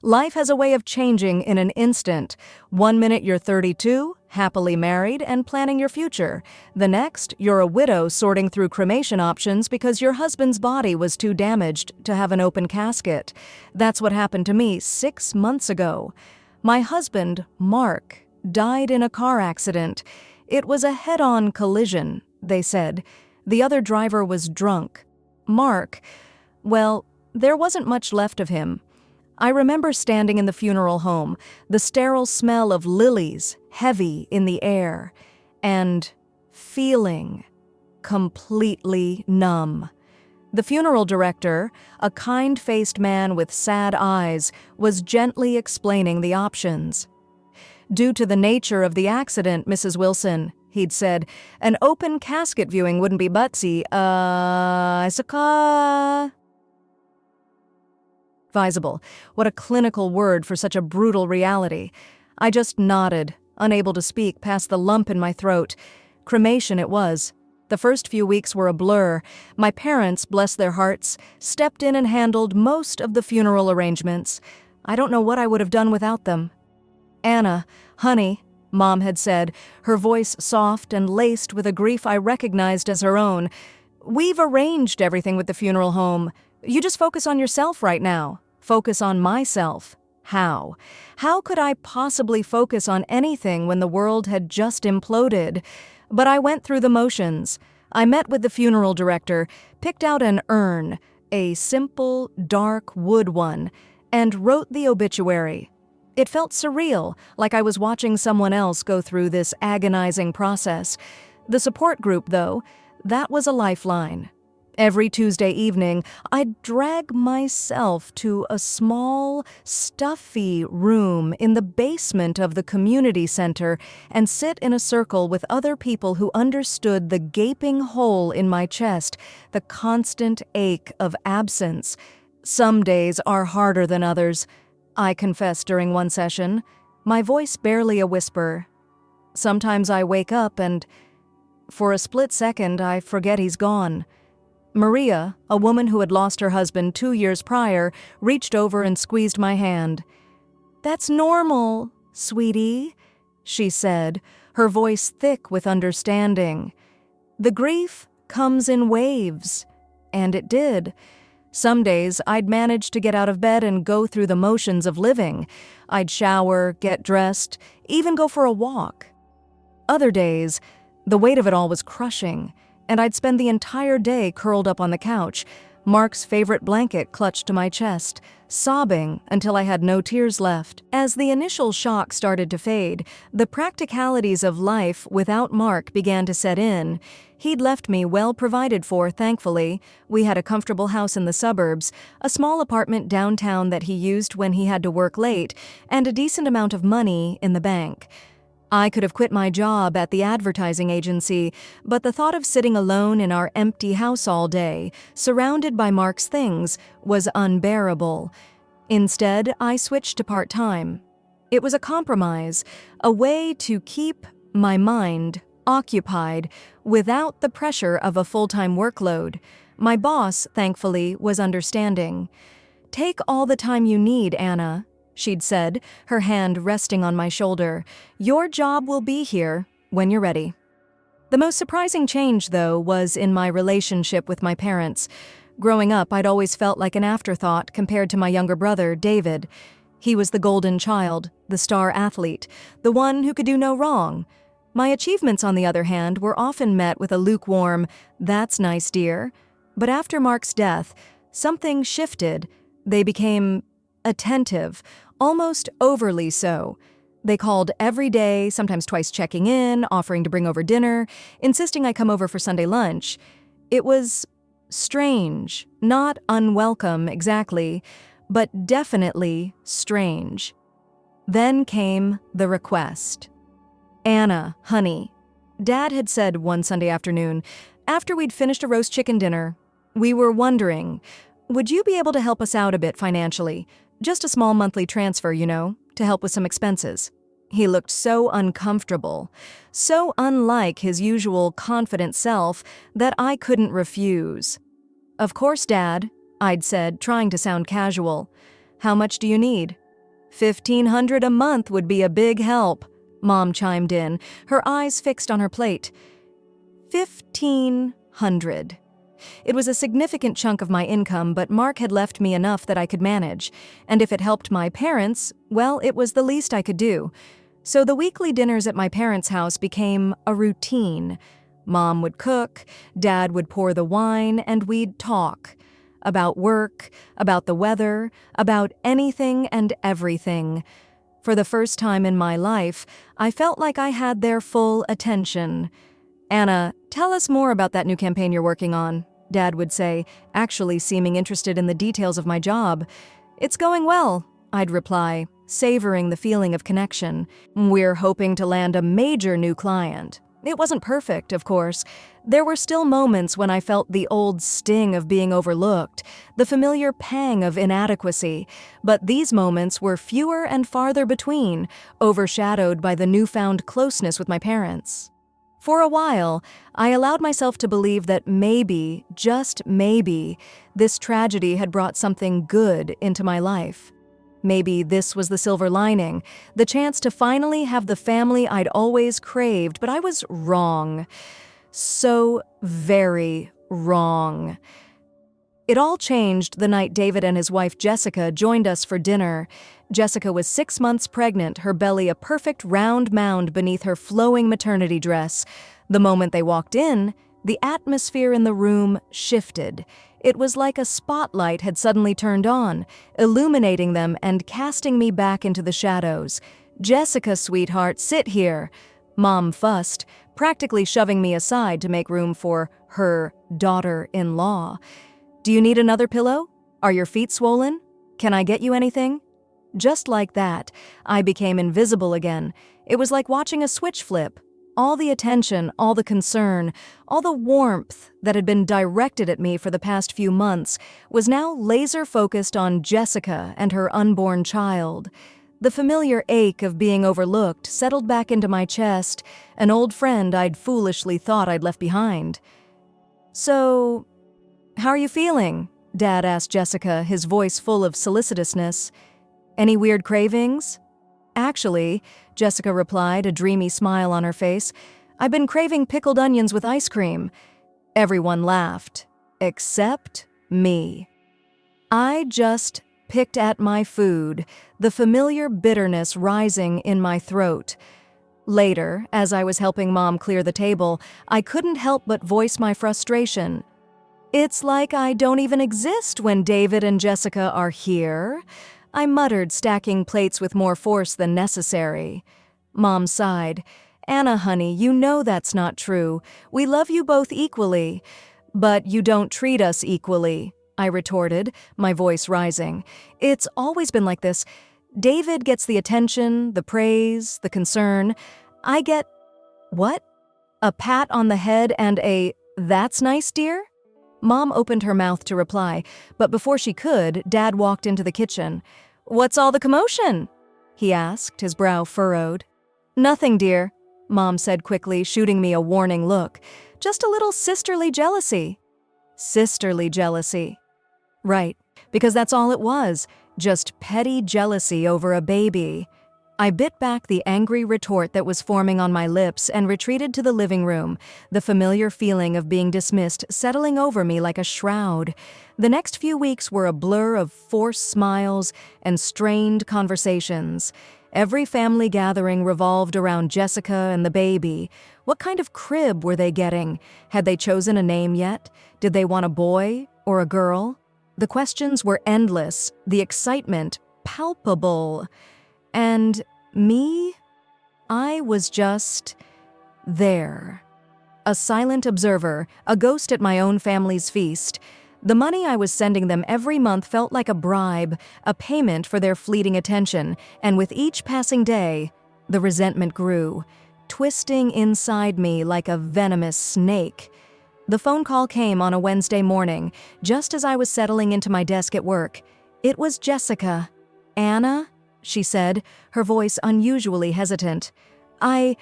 Life has a way of changing in an instant. One minute you're 32, happily married and planning your future. The next, you're a widow sorting through cremation options because your husband's body was too damaged to have an open casket. That's what happened to me 6 months ago. My husband, Mark, died in a car accident. It was a head-on collision, they said. The other driver was drunk. Mark, well, there wasn't much left of him. I remember standing in the funeral home, the sterile smell of lilies heavy in the air, and feeling completely numb. The funeral director, a kind-faced man with sad eyes, was gently explaining the options. "Due to the nature of the accident, Mrs. Wilson," he'd said, "an open casket viewing wouldn't be butsy, advisable." What a clinical word for such a brutal reality. I just nodded, unable to speak past the lump in my throat. Cremation it was. The first few weeks were a blur. My parents, bless their hearts, stepped in and handled most of the funeral arrangements. I don't know what I would have done without them. "Anna, honey," Mom had said, her voice soft and laced with a grief I recognized as her own, "we've arranged everything with the funeral home. You just focus on yourself right now. Focus on myself." How? How could I possibly focus on anything when the world had just imploded? But I went through the motions. I met with the funeral director, picked out an urn, a simple, dark wood one, and wrote the obituary. It felt surreal, like I was watching someone else go through this agonizing process. The support group, though, that was a lifeline. Every Tuesday evening, I'd drag myself to a small, stuffy room in the basement of the community center and sit in a circle with other people who understood the gaping hole in my chest, the constant ache of absence. "Some days are harder than others," I confessed during one session, my voice barely a whisper. "Sometimes I wake up and, for a split second, I forget he's gone." Maria, a woman who had lost her husband 2 years prior, reached over and squeezed my hand. "That's normal, sweetie," she said, her voice thick with understanding. "The grief comes in waves." And it did. Some days I'd manage to get out of bed and go through the motions of living. I'd shower, get dressed, even go for a walk. Other days, the weight of it all was crushing, and I'd spend the entire day curled up on the couch, Mark's favorite blanket clutched to my chest, sobbing until I had no tears left. As the initial shock started to fade, the practicalities of life without Mark began to set in. He'd left me well provided for, thankfully. We had a comfortable house in the suburbs, a small apartment downtown that he used when he had to work late, and a decent amount of money in the bank. I could have quit my job at the advertising agency, but the thought of sitting alone in our empty house all day, surrounded by Mark's things, was unbearable. Instead, I switched to part-time. It was a compromise, a way to keep my mind occupied without the pressure of a full-time workload. My boss, thankfully, was understanding. "Take all the time you need, Anna," she'd said, her hand resting on my shoulder. "Your job will be here when you're ready." The most surprising change, though, was in my relationship with my parents. Growing up, I'd always felt like an afterthought compared to my younger brother, David. He was the golden child, the star athlete, the one who could do no wrong. My achievements, on the other hand, were often met with a lukewarm, "That's nice, dear." But after Mark's death, something shifted. They became attentive, almost overly so. They called every day, sometimes twice checking in, offering to bring over dinner, insisting I come over for Sunday lunch. It was strange, not unwelcome exactly, but definitely strange. Then came the request. "Anna, honey," Dad had said one Sunday afternoon, after we'd finished a roast chicken dinner, "we were wondering, would you be able to help us out a bit financially? Just a small monthly transfer, you know, to help with some expenses." He looked so uncomfortable, so unlike his usual confident self that I couldn't refuse. "Of course, Dad," I'd said, trying to sound casual. "How much do you need?" $1,500 a month would be a big help, Mom chimed in, her eyes fixed on her plate. 1,500. It was a significant chunk of my income, but Mark had left me enough that I could manage, and if it helped my parents, well, it was the least I could do. So the weekly dinners at my parents' house became a routine. Mom would cook, Dad would pour the wine, and we'd talk. About work, about the weather, about anything and everything. For the first time in my life, I felt like I had their full attention. "Anna, tell us more about that new campaign you're working on," Dad would say, actually seeming interested in the details of my job. "It's going well," I'd reply, savoring the feeling of connection. "We're hoping to land a major new client." It wasn't perfect, of course. There were still moments when I felt the old sting of being overlooked, the familiar pang of inadequacy, but these moments were fewer and farther between, overshadowed by the newfound closeness with my parents. For a while, I allowed myself to believe that maybe, just maybe, this tragedy had brought something good into my life. Maybe this was the silver lining, the chance to finally have the family I'd always craved, but I was wrong. So very wrong. It all changed the night David and his wife Jessica joined us for dinner. Jessica was 6 months pregnant, her belly a perfect round mound beneath her flowing maternity dress. The moment they walked in, the atmosphere in the room shifted. It was like a spotlight had suddenly turned on, illuminating them and casting me back into the shadows. "Jessica, sweetheart, sit here," Mom fussed, practically shoving me aside to make room for her daughter-in-law. "Do you need another pillow? Are your feet swollen? Can I get you anything?" Just like that, I became invisible again. It was like watching a switch flip. All the attention, all the concern, all the warmth that had been directed at me for the past few months was now laser-focused on Jessica and her unborn child. The familiar ache of being overlooked settled back into my chest, an old friend I'd foolishly thought I'd left behind. "So, how are you feeling?" Dad asked Jessica, his voice full of solicitousness. "Any weird cravings?" "Actually," Jessica replied, a dreamy smile on her face, "I've been craving pickled onions with ice cream." Everyone laughed, except me. I just picked at my food, the familiar bitterness rising in my throat. Later, as I was helping Mom clear the table, I couldn't help but voice my frustration. "It's like I don't even exist when David and Jessica are here," I muttered, stacking plates with more force than necessary. Mom sighed. "Anna, honey, you know that's not true. We love you both equally." "But you don't treat us equally," I retorted, my voice rising. "It's always been like this. David gets the attention, the praise, the concern. I get—" "What? A pat on the head and a 'that's nice, dear'?" Mom opened her mouth to reply, but before she could, Dad walked into the kitchen. "What's all the commotion?" he asked, his brow furrowed. "Nothing, dear," Mom said quickly, shooting me a warning look. "Just a little sisterly jealousy." Sisterly jealousy. Right, because that's all it was, just petty jealousy over a baby. I bit back the angry retort that was forming on my lips and retreated to the living room, the familiar feeling of being dismissed settling over me like a shroud. The next few weeks were a blur of forced smiles and strained conversations. Every family gathering revolved around Jessica and the baby. What kind of crib were they getting? Had they chosen a name yet? Did they want a boy or a girl? The questions were endless, the excitement palpable. And me? I was just there. A silent observer, a ghost at my own family's feast. The money I was sending them every month felt like a bribe, a payment for their fleeting attention, and with each passing day, the resentment grew, twisting inside me like a venomous snake. The phone call came on a Wednesday morning, just as I was settling into my desk at work. It was Jessica. "Anna?" she said, her voice unusually hesitant. I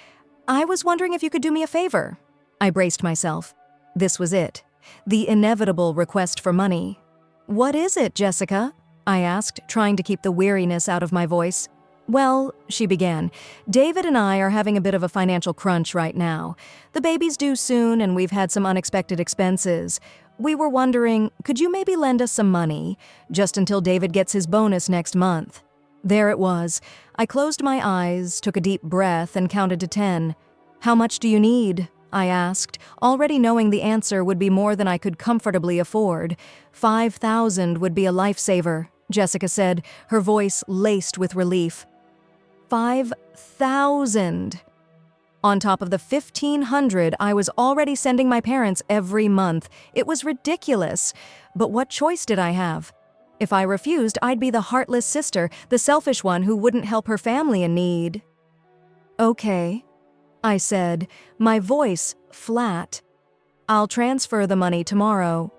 was wondering if you could do me a favor." I braced myself. This was it. The inevitable request for money. "What is it, Jessica?" I asked, trying to keep the weariness out of my voice. Well, she began, David and I are having a bit of a financial crunch right now. The baby's due soon and we've had some unexpected expenses. We were wondering, could you maybe lend us some money, just until David gets his bonus next month? There it was. I closed my eyes, took a deep breath, and counted to 10. How much do you need? I asked, already knowing the answer would be more than I could comfortably afford. 5,000 would be a lifesaver, Jessica said, her voice laced with relief. 5,000! On top of the 1,500 I was already sending my parents every month. It was ridiculous. But what choice did I have? If I refused, I'd be the heartless sister, the selfish one who wouldn't help her family in need. Okay, I said, my voice flat. I'll transfer the money tomorrow.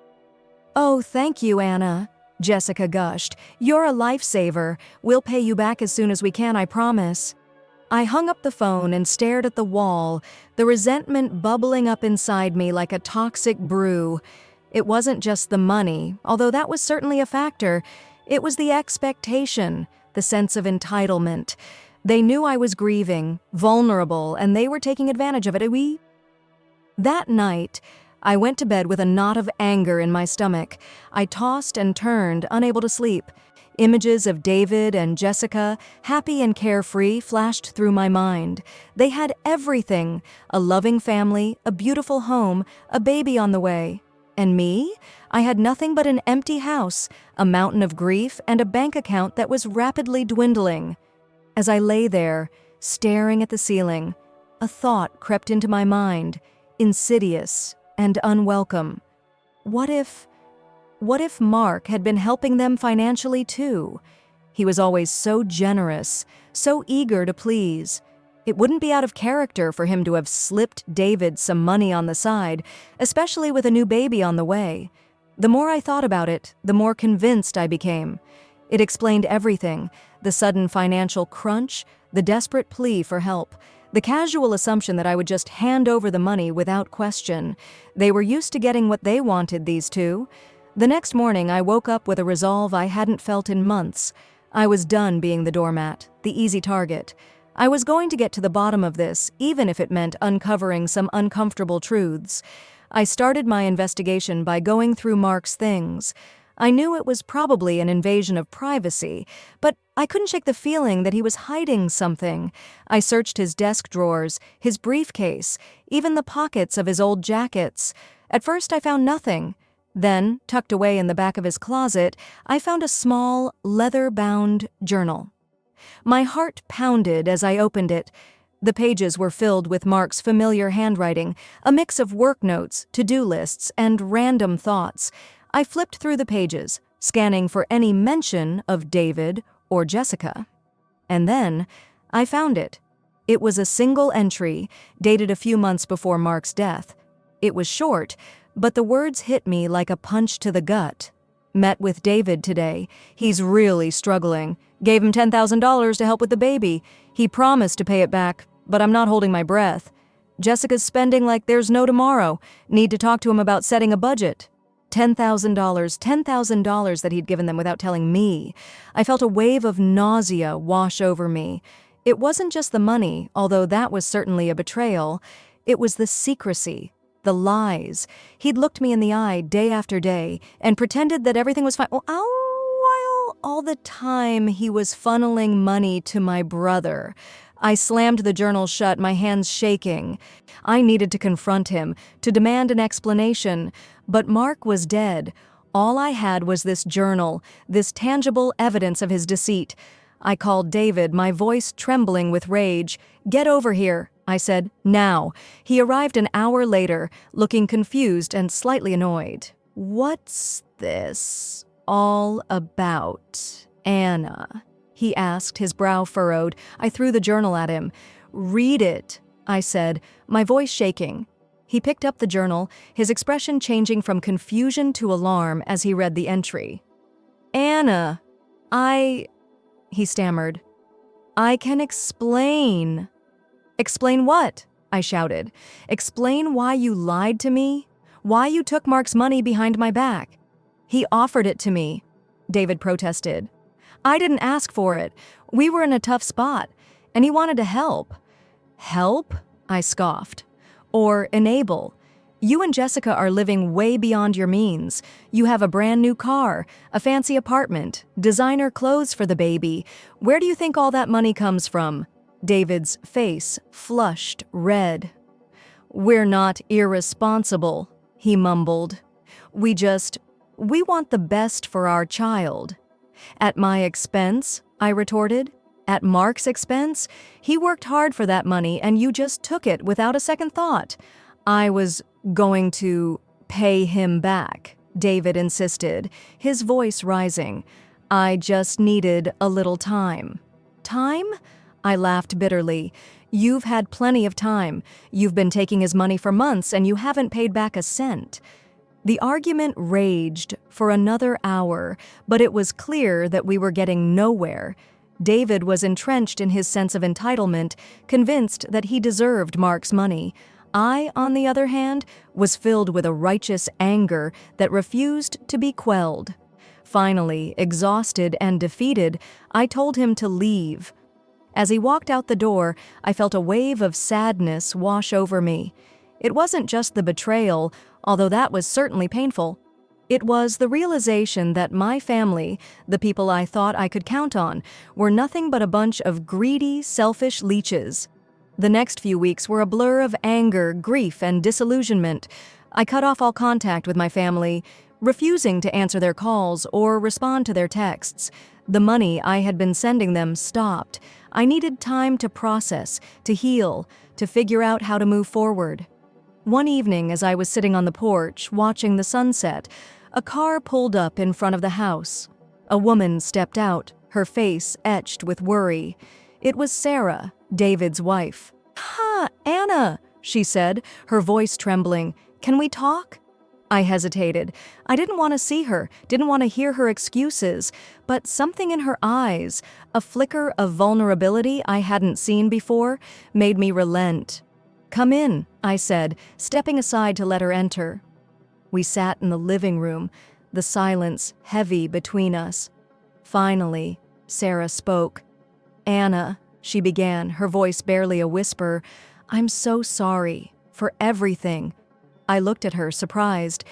Oh, thank you, Anna, Jessica gushed. You're a lifesaver. We'll pay you back as soon as we can, I promise. I hung up the phone and stared at the wall, the resentment bubbling up inside me like a toxic brew. It wasn't just the money, although that was certainly a factor. It was the expectation, the sense of entitlement. They knew I was grieving, vulnerable, and they were taking advantage of it. That night, I went to bed with a knot of anger in my stomach. I tossed and turned, unable to sleep. Images of David and Jessica, happy and carefree, flashed through my mind. They had everything: a loving family, a beautiful home, a baby on the way. And me? I had nothing but an empty house, a mountain of grief, and a bank account that was rapidly dwindling. As I lay there, staring at the ceiling, a thought crept into my mind, insidious and unwelcome. What if Mark had been helping them financially too? He was always so generous, so eager to please. It wouldn't be out of character for him to have slipped David some money on the side, especially with a new baby on the way. The more I thought about it, the more convinced I became. It explained everything: the sudden financial crunch, the desperate plea for help, the casual assumption that I would just hand over the money without question. They were used to getting what they wanted, these two. The next morning, I woke up with a resolve I hadn't felt in months. I was done being the doormat, the easy target. I was going to get to the bottom of this, even if it meant uncovering some uncomfortable truths. I started my investigation by going through Mark's things. I knew it was probably an invasion of privacy, but I couldn't shake the feeling that he was hiding something. I searched his desk drawers, his briefcase, even the pockets of his old jackets. At first, I found nothing. Then, tucked away in the back of his closet, I found a small, leather-bound journal. My heart pounded as I opened it. The pages were filled with Mark's familiar handwriting, a mix of work notes, to-do lists, and random thoughts. I flipped through the pages, scanning for any mention of David or Jessica. And then, I found it. It was a single entry, dated a few months before Mark's death. It was short, but the words hit me like a punch to the gut. Met with David today. He's really struggling. Gave him $10,000 to help with the baby. He promised to pay it back, but I'm not holding my breath. Jessica's spending like there's no tomorrow. Need to talk to him about setting a budget. $10,000 that he'd given them without telling me. I felt a wave of nausea wash over me. It wasn't just the money, although that was certainly a betrayal. It was the secrecy, the lies. He'd looked me in the eye day after day and pretended that everything was fine. While all the time he was funneling money to my brother. I slammed the journal shut, my hands shaking. I needed to confront him, to demand an explanation, but Mark was dead. All I had was this journal, this tangible evidence of his deceit. I called David, my voice trembling with rage. "Get over here," I said, "now." He arrived an hour later, looking confused and slightly annoyed. "What's this all about, Anna?" he asked, his brow furrowed. I threw the journal at him. "Read it," I said, my voice shaking. He picked up the journal, his expression changing from confusion to alarm as he read the entry. "Anna, he stammered. "I can explain." "Explain what?" I shouted. "Explain why you lied to me? Why you took Mark's money behind my back?" "He offered it to me." David protested. I didn't ask for it. We were in a tough spot, and he wanted to help. Help? I scoffed. Or enable. You and Jessica are living way beyond your means. You have a brand new car, a fancy apartment, designer clothes for the baby. Where do you think all that money comes from? David's face flushed red. We're not irresponsible, he mumbled. We want the best for our child. At my expense, I retorted. At Mark's expense? He worked hard for that money and you just took it without a second thought. I was going to pay him back, David insisted, his voice rising. I just needed a little time. Time? I laughed bitterly. You've had plenty of time. You've been taking his money for months and you haven't paid back a cent. The argument raged for another hour, but it was clear that we were getting nowhere. David was entrenched in his sense of entitlement, convinced that he deserved Mark's money. I, on the other hand, was filled with a righteous anger that refused to be quelled. Finally, exhausted and defeated, I told him to leave. As he walked out the door, I felt a wave of sadness wash over me. It wasn't just the betrayal, although that was certainly painful. It was the realization that my family, the people I thought I could count on, were nothing but a bunch of greedy, selfish leeches. The next few weeks were a blur of anger, grief, and disillusionment. I cut off all contact with my family, refusing to answer their calls or respond to their texts. The money I had been sending them stopped. I needed time to process, to heal, to figure out how to move forward. One evening, as I was sitting on the porch, watching the sunset, a car pulled up in front of the house. A woman stepped out, her face etched with worry. It was Sarah, David's wife. "Ha, Anna," she said, her voice trembling. "Can we talk?" I hesitated. I didn't want to see her, didn't want to hear her excuses, but something in her eyes, a flicker of vulnerability I hadn't seen before, made me relent. "Come in," I said, stepping aside to let her enter. We sat in the living room, the silence heavy between us. Finally, Sarah spoke. "Anna," she began, her voice barely a whisper, "I'm so sorry for everything." I looked at her, surprised.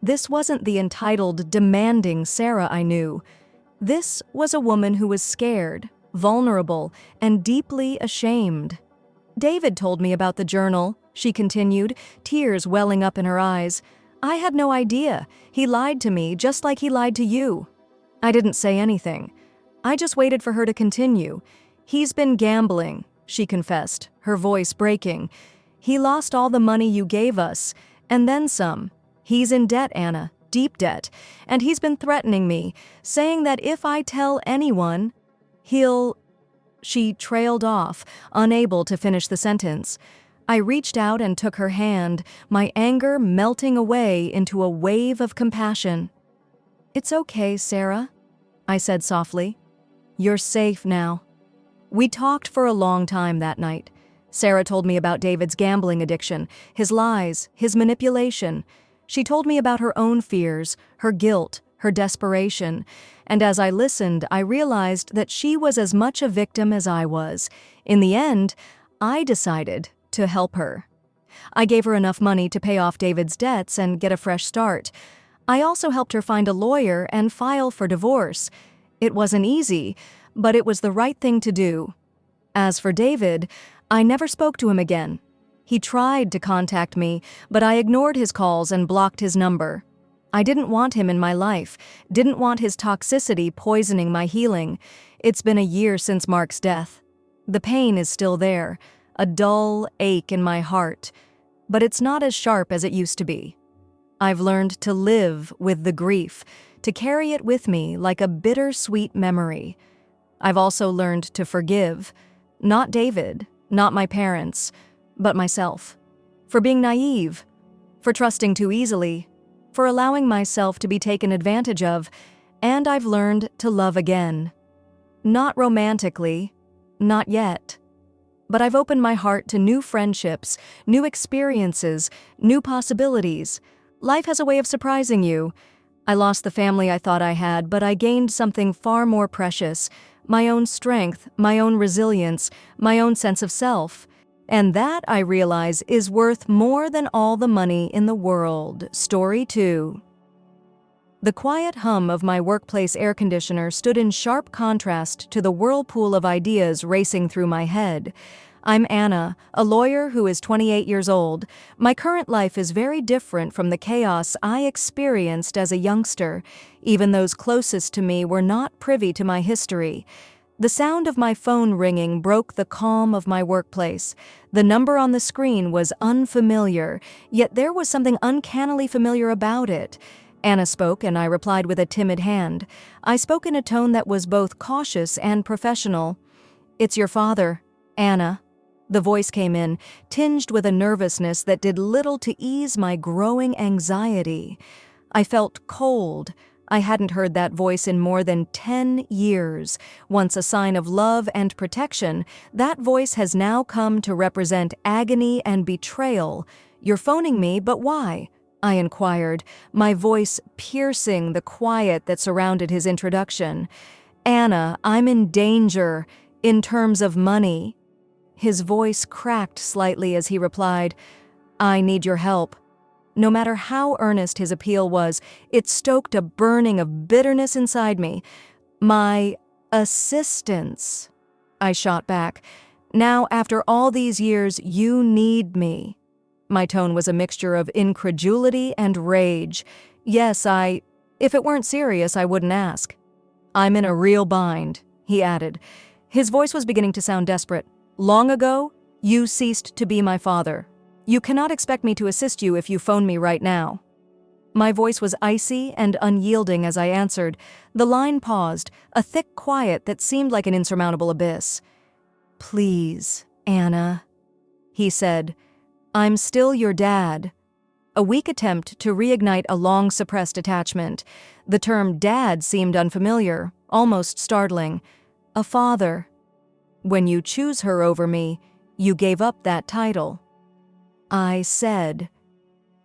This wasn't the entitled, demanding Sarah I knew. This was a woman who was scared, vulnerable, and deeply ashamed. "David told me about the journal," she continued, tears welling up in her eyes. "I had no idea. He lied to me, just like he lied to you." I didn't say anything. I just waited for her to continue. "He's been gambling," she confessed, her voice breaking. "He lost all the money you gave us, and then some. He's in debt, Anna, deep debt, and he's been threatening me, saying that if I tell anyone, he'll—" She trailed off, unable to finish the sentence. I reached out and took her hand, my anger melting away into a wave of compassion. "It's okay, Sarah," I said softly. "You're safe now." We talked for a long time that night. Sarah told me about David's gambling addiction, his lies, his manipulation. She told me about her own fears, her guilt, her desperation, and as I listened, I realized that she was as much a victim as I was. In the end, I decided to help her. I gave her enough money to pay off David's debts and get a fresh start. I also helped her find a lawyer and file for divorce. It wasn't easy, but it was the right thing to do. As for David, I never spoke to him again. He tried to contact me, but I ignored his calls and blocked his number. I didn't want him in my life, didn't want his toxicity poisoning my healing. It's been a year since Mark's death. The pain is still there, a dull ache in my heart, but it's not as sharp as it used to be. I've learned to live with the grief, to carry it with me like a bittersweet memory. I've also learned to forgive, not David, not my parents, but myself, for being naive, for trusting too easily, for allowing myself to be taken advantage of, and I've learned to love again. Not romantically, not yet. But I've opened my heart to new friendships, new experiences, new possibilities. Life has a way of surprising you. I lost the family I thought I had, but I gained something far more precious: my own strength, my own resilience, my own sense of self. And that, I realize, is worth more than all the money in the world. Story 2. The quiet hum of my workplace air conditioner stood in sharp contrast to the whirlpool of ideas racing through my head. I'm Anna, a lawyer who is 28 years old. My current life is very different from the chaos I experienced as a youngster. Even those closest to me were not privy to my history. The sound of my phone ringing broke the calm of my workplace. The number on the screen was unfamiliar, yet there was something uncannily familiar about it. Anna spoke, and I replied with a timid hand. I spoke in a tone that was both cautious and professional. "It's your father, Anna." The voice came in, tinged with a nervousness that did little to ease my growing anxiety. I felt cold. I hadn't heard that voice in more than 10 years. Once a sign of love and protection, that voice has now come to represent agony and betrayal. "You're phoning me, but why?" I inquired, my voice piercing the quiet that surrounded his introduction. "Anna, I'm in danger, in terms of money." His voice cracked slightly as he replied, "I need your help." No matter how earnest his appeal was, it stoked a burning of bitterness inside me. "My assistance," I shot back. "Now, after all these years, you need me." My tone was a mixture of incredulity and rage. "Yes, if it weren't serious, I wouldn't ask." "I'm in a real bind," he added. His voice was beginning to sound desperate. "Long ago, you ceased to be my father. You cannot expect me to assist you if you phone me right now." My voice was icy and unyielding as I answered. The line paused, a thick quiet that seemed like an insurmountable abyss. "Please, Anna," he said. "I'm still your dad." A weak attempt to reignite a long-suppressed attachment. The term dad seemed unfamiliar, almost startling. "A father. When you choose her over me, you gave up that title." I said.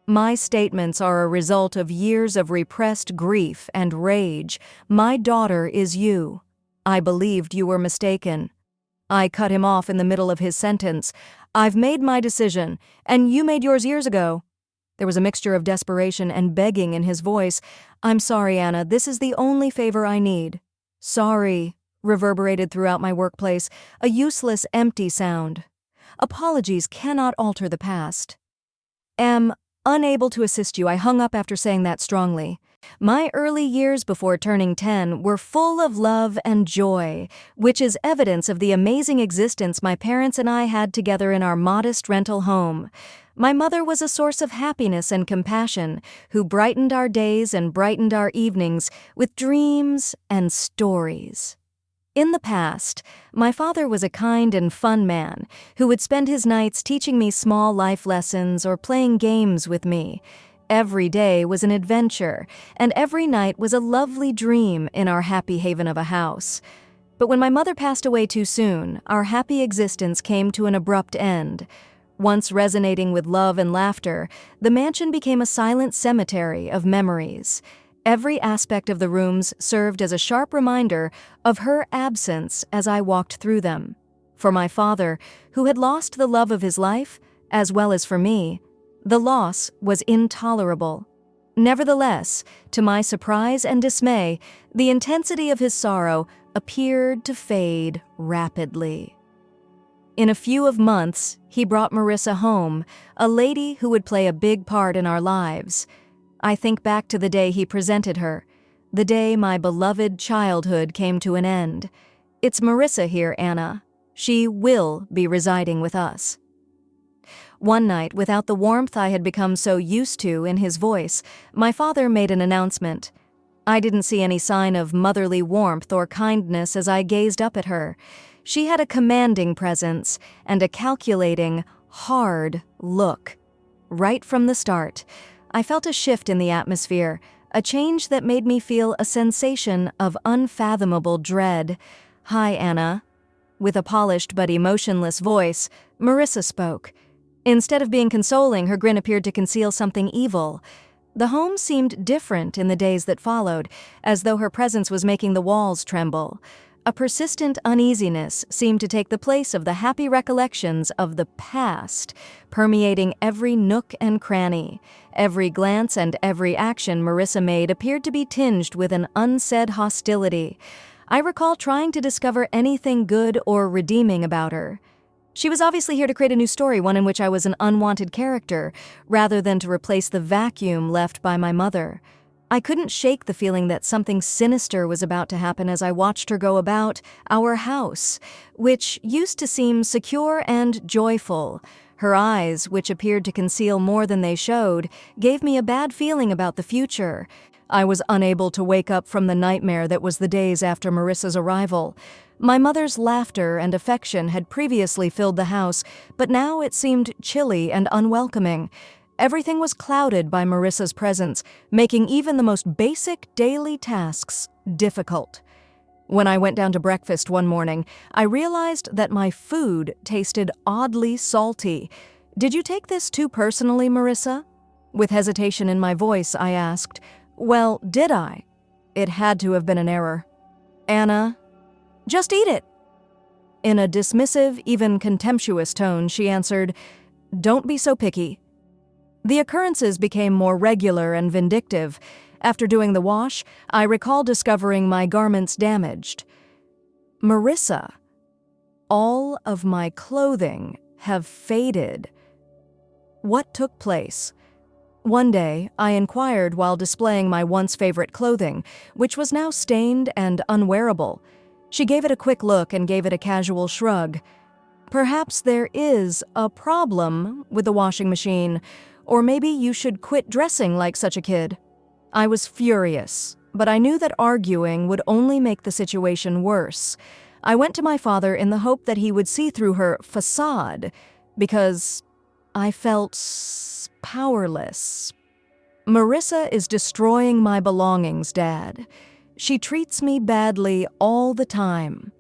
My statements are a result of years of repressed grief and rage. "My daughter is you. I believed you were mistaken." I cut him off in the middle of his sentence. "I've made my decision, and you made yours years ago." There was a mixture of desperation and begging in his voice. "I'm sorry, Anna, this is the only favor I need." "Sorry," reverberated throughout my workplace, a useless, empty sound. Apologies cannot alter the past. "Am unable to assist you," I hung up after saying that strongly. My early years before turning 10 were full of love and joy, which is evidence of the amazing existence my parents and I had together in our modest rental home. My mother was a source of happiness and compassion, who brightened our days and brightened our evenings with dreams and stories. In the past, my father was a kind and fun man who would spend his nights teaching me small life lessons or playing games with me. Every day was an adventure, and every night was a lovely dream in our happy haven of a house. But when my mother passed away too soon, our happy existence came to an abrupt end. Once resonating with love and laughter, the mansion became a silent cemetery of memories. Every aspect of the rooms served as a sharp reminder of her absence as I walked through them. For my father, who had lost the love of his life, as well as for me, the loss was intolerable. Nevertheless, to my surprise and dismay, the intensity of his sorrow appeared to fade rapidly. In a few months, he brought Marissa home, a lady who would play a big part in our lives. I think back to the day he presented her, the day my beloved childhood came to an end. "It's Marissa here, Anna. She will be residing with us." One night, without the warmth I had become so used to in his voice, my father made an announcement. I didn't see any sign of motherly warmth or kindness as I gazed up at her. She had a commanding presence and a calculating, hard look. Right from the start, I felt a shift in the atmosphere, a change that made me feel a sensation of unfathomable dread. "Hi, Anna." With a polished but emotionless voice, Marissa spoke. Instead of being consoling, her grin appeared to conceal something evil. The home seemed different in the days that followed, as though her presence was making the walls tremble. A persistent uneasiness seemed to take the place of the happy recollections of the past, permeating every nook and cranny. Every glance and every action Marissa made appeared to be tinged with an unsaid hostility. I recall trying to discover anything good or redeeming about her. She was obviously here to create a new story, one in which I was an unwanted character, rather than to replace the vacuum left by my mother. I couldn't shake the feeling that something sinister was about to happen as I watched her go about our house, which used to seem secure and joyful. Her eyes, which appeared to conceal more than they showed, gave me a bad feeling about the future. I was unable to wake up from the nightmare that was the days after Marissa's arrival. My mother's laughter and affection had previously filled the house, but now it seemed chilly and unwelcoming. Everything was clouded by Marissa's presence, making even the most basic daily tasks difficult. When I went down to breakfast one morning, I realized that my food tasted oddly salty. "Did you take this too personally, Marissa?" With hesitation in my voice, I asked, "Well, did I?" It had to have been an error. "Anna, just eat it." In a dismissive, even contemptuous tone, she answered, "Don't be so picky." The occurrences became more regular and vindictive. After doing the wash, I recall discovering my garments damaged. "Marissa, all of my clothing have faded." What took place? One day, I inquired while displaying my once favorite clothing, which was now stained and unwearable. She gave it a quick look and gave it a casual shrug. "Perhaps there is a problem with the washing machine, or maybe you should quit dressing like such a kid." I was furious, but I knew that arguing would only make the situation worse. I went to my father in the hope that he would see through her facade, because I felt powerless. "Marissa is destroying my belongings, Dad. She treats me badly all the time."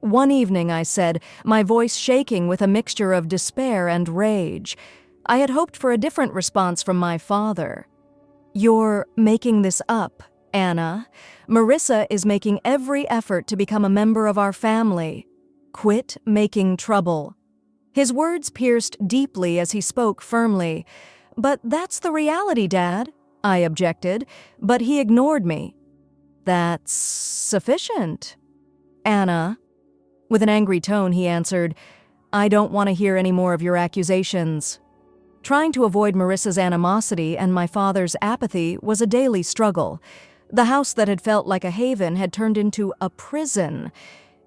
One evening, I said, my voice shaking with a mixture of despair and rage. I had hoped for a different response from my father. "You're making this up, Anna. Marissa is making every effort to become a member of our family. Quit making trouble." His words pierced deeply as he spoke firmly. "But that's the reality, Dad," I objected, but he ignored me. "That's sufficient, Anna." With an angry tone, he answered, "I don't want to hear any more of your accusations." Trying to avoid Marissa's animosity and my father's apathy was a daily struggle. The house that had felt like a haven had turned into a prison.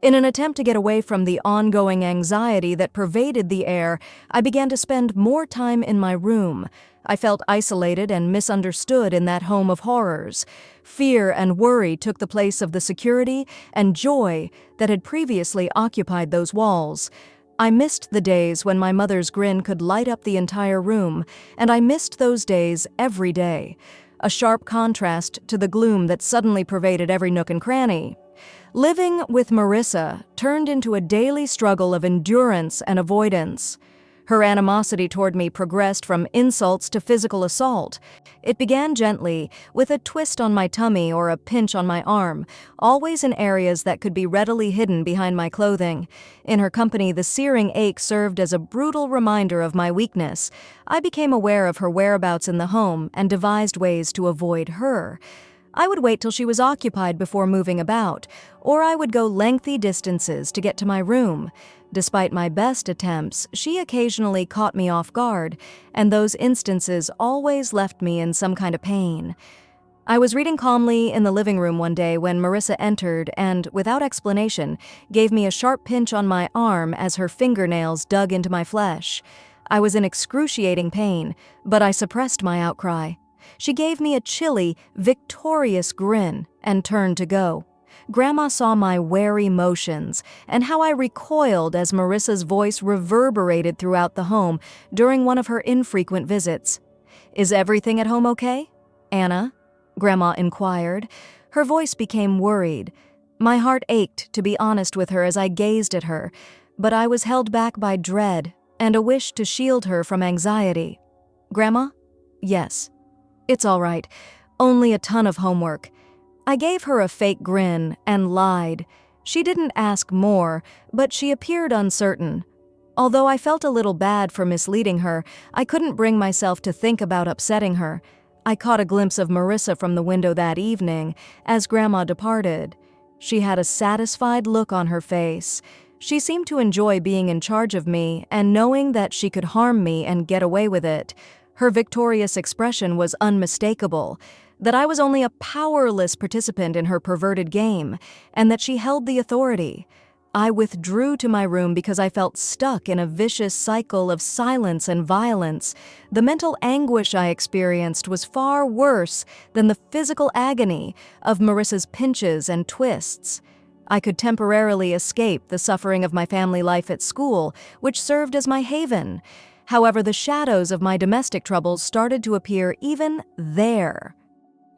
In an attempt to get away from the ongoing anxiety that pervaded the air, I began to spend more time in my room. I felt isolated and misunderstood in that home of horrors. Fear and worry took the place of the security and joy that had previously occupied those walls. I missed the days when my mother's grin could light up the entire room, and I missed those days every day. A sharp contrast to the gloom that suddenly pervaded every nook and cranny. Living with Marissa turned into a daily struggle of endurance and avoidance. Her animosity toward me progressed from insults to physical assault. It began gently, with a twist on my tummy or a pinch on my arm, always in areas that could be readily hidden behind my clothing. In her company, the searing ache served as a brutal reminder of my weakness. I became aware of her whereabouts in the home and devised ways to avoid her. I would wait till she was occupied before moving about, or I would go lengthy distances to get to my room. Despite my best attempts, she occasionally caught me off guard, and those instances always left me in some kind of pain. I was reading calmly in the living room one day when Marissa entered and, without explanation, gave me a sharp pinch on my arm as her fingernails dug into my flesh. I was in excruciating pain, but I suppressed my outcry. She gave me a chilly, victorious grin and turned to go. Grandma saw my wary motions and how I recoiled as Marissa's voice reverberated throughout the home during one of her infrequent visits. "Is everything at home okay, Anna?" Grandma inquired. Her voice became worried. My heart ached to be honest with her as I gazed at her, but I was held back by dread and a wish to shield her from anxiety. "Grandma?" "Yes." It's all right. Only a ton of homework. I gave her a fake grin and lied. She didn't ask more, but she appeared uncertain. Although I felt a little bad for misleading her, I couldn't bring myself to think about upsetting her. I caught a glimpse of Marissa from the window that evening as Grandma departed. She had a satisfied look on her face. She seemed to enjoy being in charge of me and knowing that she could harm me and get away with it. Her victorious expression was unmistakable, that I was only a powerless participant in her perverted game, and that she held the authority. I withdrew to my room because I felt stuck in a vicious cycle of silence and violence. The mental anguish I experienced was far worse than the physical agony of Marissa's pinches and twists. I could temporarily escape the suffering of my family life at school, which served as my haven. However, the shadows of my domestic troubles started to appear even there.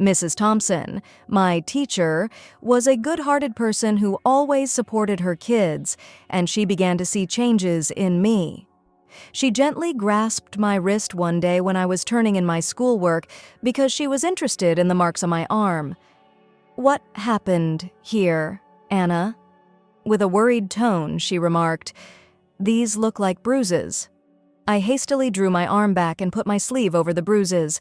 Mrs. Thompson, my teacher, was a good-hearted person who always supported her kids, and she began to see changes in me. She gently grasped my wrist one day when I was turning in my schoolwork because she was interested in the marks on my arm. "What happened here, Anna?" With a worried tone, she remarked, "These look like bruises." I hastily drew my arm back and put my sleeve over the bruises.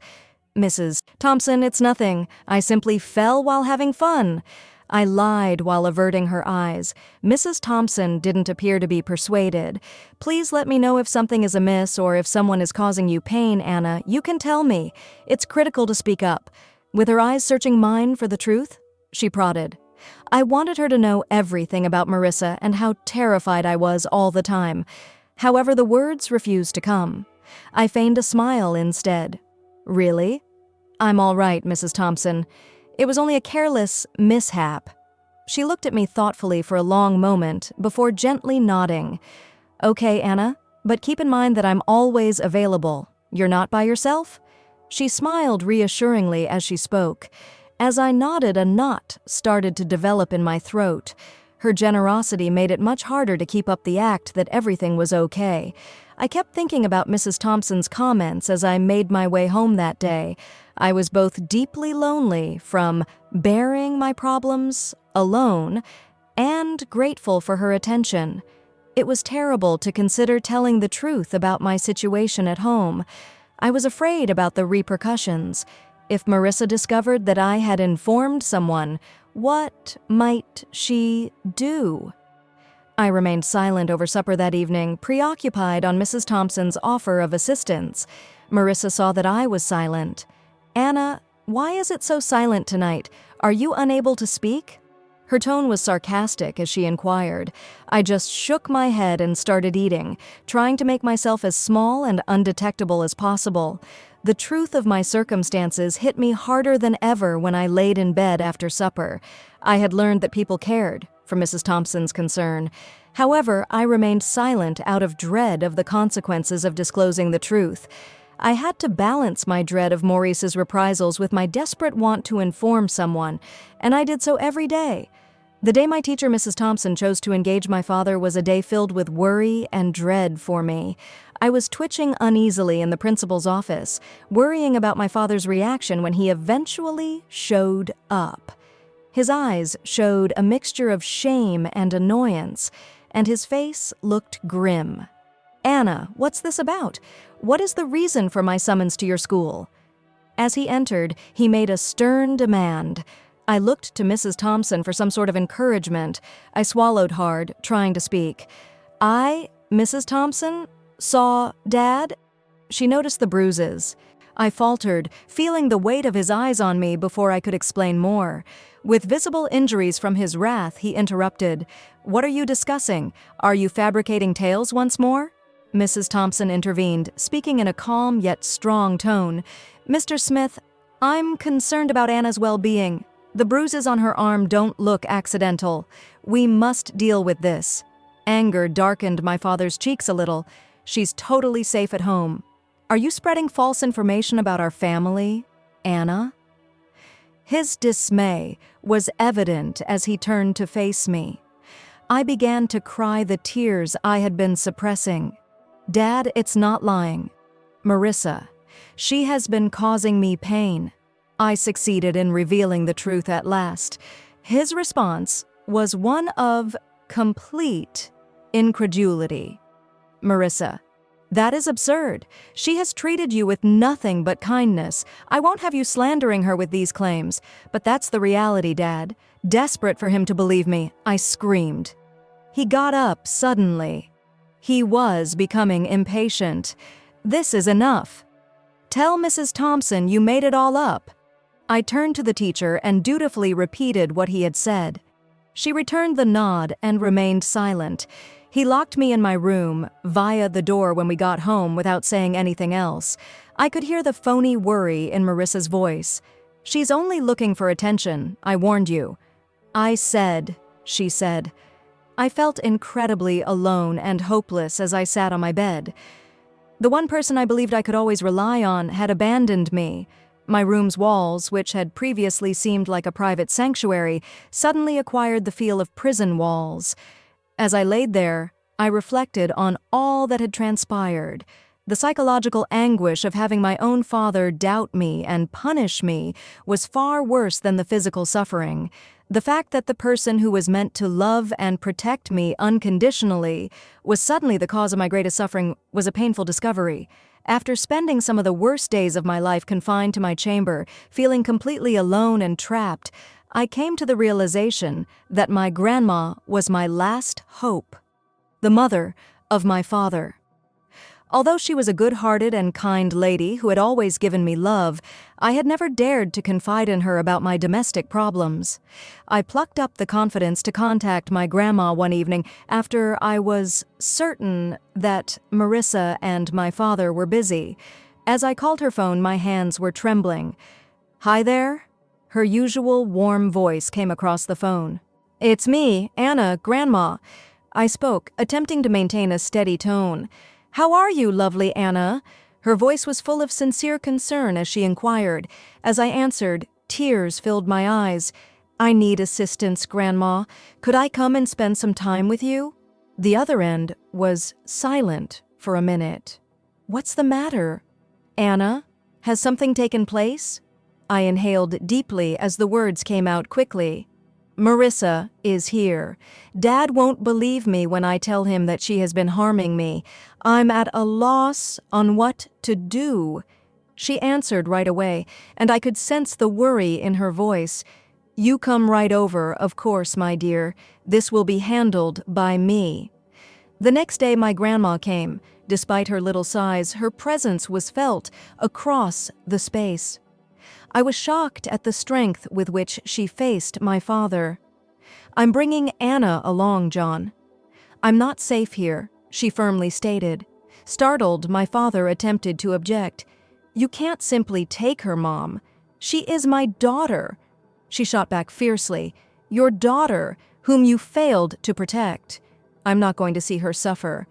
"Mrs. Thompson, it's nothing. I simply fell while having fun." I lied while averting her eyes. Mrs. Thompson didn't appear to be persuaded. "Please let me know if something is amiss or if someone is causing you pain, Anna. You can tell me. It's critical to speak up." With her eyes searching mine for the truth, she prodded. I wanted her to know everything about Marissa and how terrified I was all the time. However, the words refused to come. I feigned a smile instead. "Really?" "I'm all right, Mrs. Thompson. It was only a careless mishap." She looked at me thoughtfully for a long moment before gently nodding. "Okay, Anna, but keep in mind that I'm always available. You're not by yourself?" She smiled reassuringly as she spoke. As I nodded, a knot started to develop in my throat. Her generosity made it much harder to keep up the act that everything was okay. I kept thinking about Mrs. Thompson's comments as I made my way home that day. I was both deeply lonely from bearing my problems alone and grateful for her attention. It was terrible to consider telling the truth about my situation at home. I was afraid about the repercussions. If Marissa discovered that I had informed someone, what might she do? I remained silent over supper that evening, preoccupied on Mrs. Thompson's offer of assistance. Marissa saw that I was silent. "Anna, why is it so silent tonight? Are you unable to speak?" Her tone was sarcastic as she inquired. I just shook my head and started eating, trying to make myself as small and undetectable as possible. The truth of my circumstances hit me harder than ever when I laid in bed after supper. I had learned that people cared for Mrs. Thompson's concern. However, I remained silent out of dread of the consequences of disclosing the truth. I had to balance my dread of Maurice's reprisals with my desperate want to inform someone, and I did so every day. The day my teacher, Mrs. Thompson, chose to engage my father was a day filled with worry and dread for me. I was twitching uneasily in the principal's office, worrying about my father's reaction when he eventually showed up. His eyes showed a mixture of shame and annoyance, and his face looked grim. "Anna, what's this about? What is the reason for my summons to your school?" As he entered, he made a stern demand. I looked to Mrs. Thompson for some sort of encouragement. I swallowed hard, trying to speak. Mrs. Thompson, saw Dad?" She noticed the bruises. I faltered, feeling the weight of his eyes on me before I could explain more. With visible injuries from his wrath, he interrupted. "What are you discussing? Are you fabricating tales once more?" Mrs. Thompson intervened, speaking in a calm yet strong tone. "Mr. Smith, I'm concerned about Anna's well-being. The bruises on her arm don't look accidental. We must deal with this." Anger darkened my father's cheeks a little. "She's totally safe at home. Are you spreading false information about our family, Anna?" His dismay was evident as he turned to face me. I began to cry the tears I had been suppressing. "Dad, it's not lying. Marissa, She has been causing me pain. I succeeded in revealing the truth at last. His response was one of complete incredulity. Marissa, that is absurd. She has treated you with nothing but kindness. I won't have you slandering her with these claims, but that's the reality, Dad. Desperate for him to believe me, I screamed. He got up suddenly. He was becoming impatient. This is enough. Tell Mrs. Thompson you made it all up. I turned to the teacher and dutifully repeated what he had said. She returned the nod and remained silent. He locked me in my room via the door when we got home without saying anything else. I could hear the phony worry in Marissa's voice. She's only looking for attention, I warned you. I said, she said. I felt incredibly alone and hopeless as I sat on my bed. The one person I believed I could always rely on had abandoned me. My room's walls, which had previously seemed like a private sanctuary, suddenly acquired the feel of prison walls. As I laid there, I reflected on all that had transpired. The psychological anguish of having my own father doubt me and punish me was far worse than the physical suffering. The fact that the person who was meant to love and protect me unconditionally was suddenly the cause of my greatest suffering was a painful discovery. After spending some of the worst days of my life confined to my chamber, feeling completely alone and trapped, I came to the realization that my grandma was my last hope, the mother of my father. Although she was a good-hearted and kind lady who had always given me love, I had never dared to confide in her about my domestic problems. I plucked up the confidence to contact my grandma one evening after I was certain that Marissa and my father were busy. As I called her phone, my hands were trembling. "Hi there?" Her usual warm voice came across the phone. "It's me, Anna, Grandma." I spoke, attempting to maintain a steady tone. "How are you, lovely Anna?" Her voice was full of sincere concern as she inquired. As I answered, tears filled my eyes. "I need assistance, Grandma. Could I come and spend some time with you?" The other end was silent for a minute. "What's the matter? Anna, has something taken place?" I inhaled deeply as the words came out quickly. "Marissa is here. Dad won't believe me when I tell him that she has been harming me. I'm at a loss on what to do." She answered right away, and I could sense the worry in her voice. "You come right over, of course, my dear. This will be handled by me." The next day my grandma came. Despite her little size, her presence was felt across the space. I was shocked at the strength with which she faced my father. "I'm bringing Anna along, John." "I'm not safe here," she firmly stated. Startled, my father attempted to object. "You can't simply take her, Mom. She is my daughter." She shot back fiercely. "Your daughter, whom you failed to protect. I'm not going to see her suffer."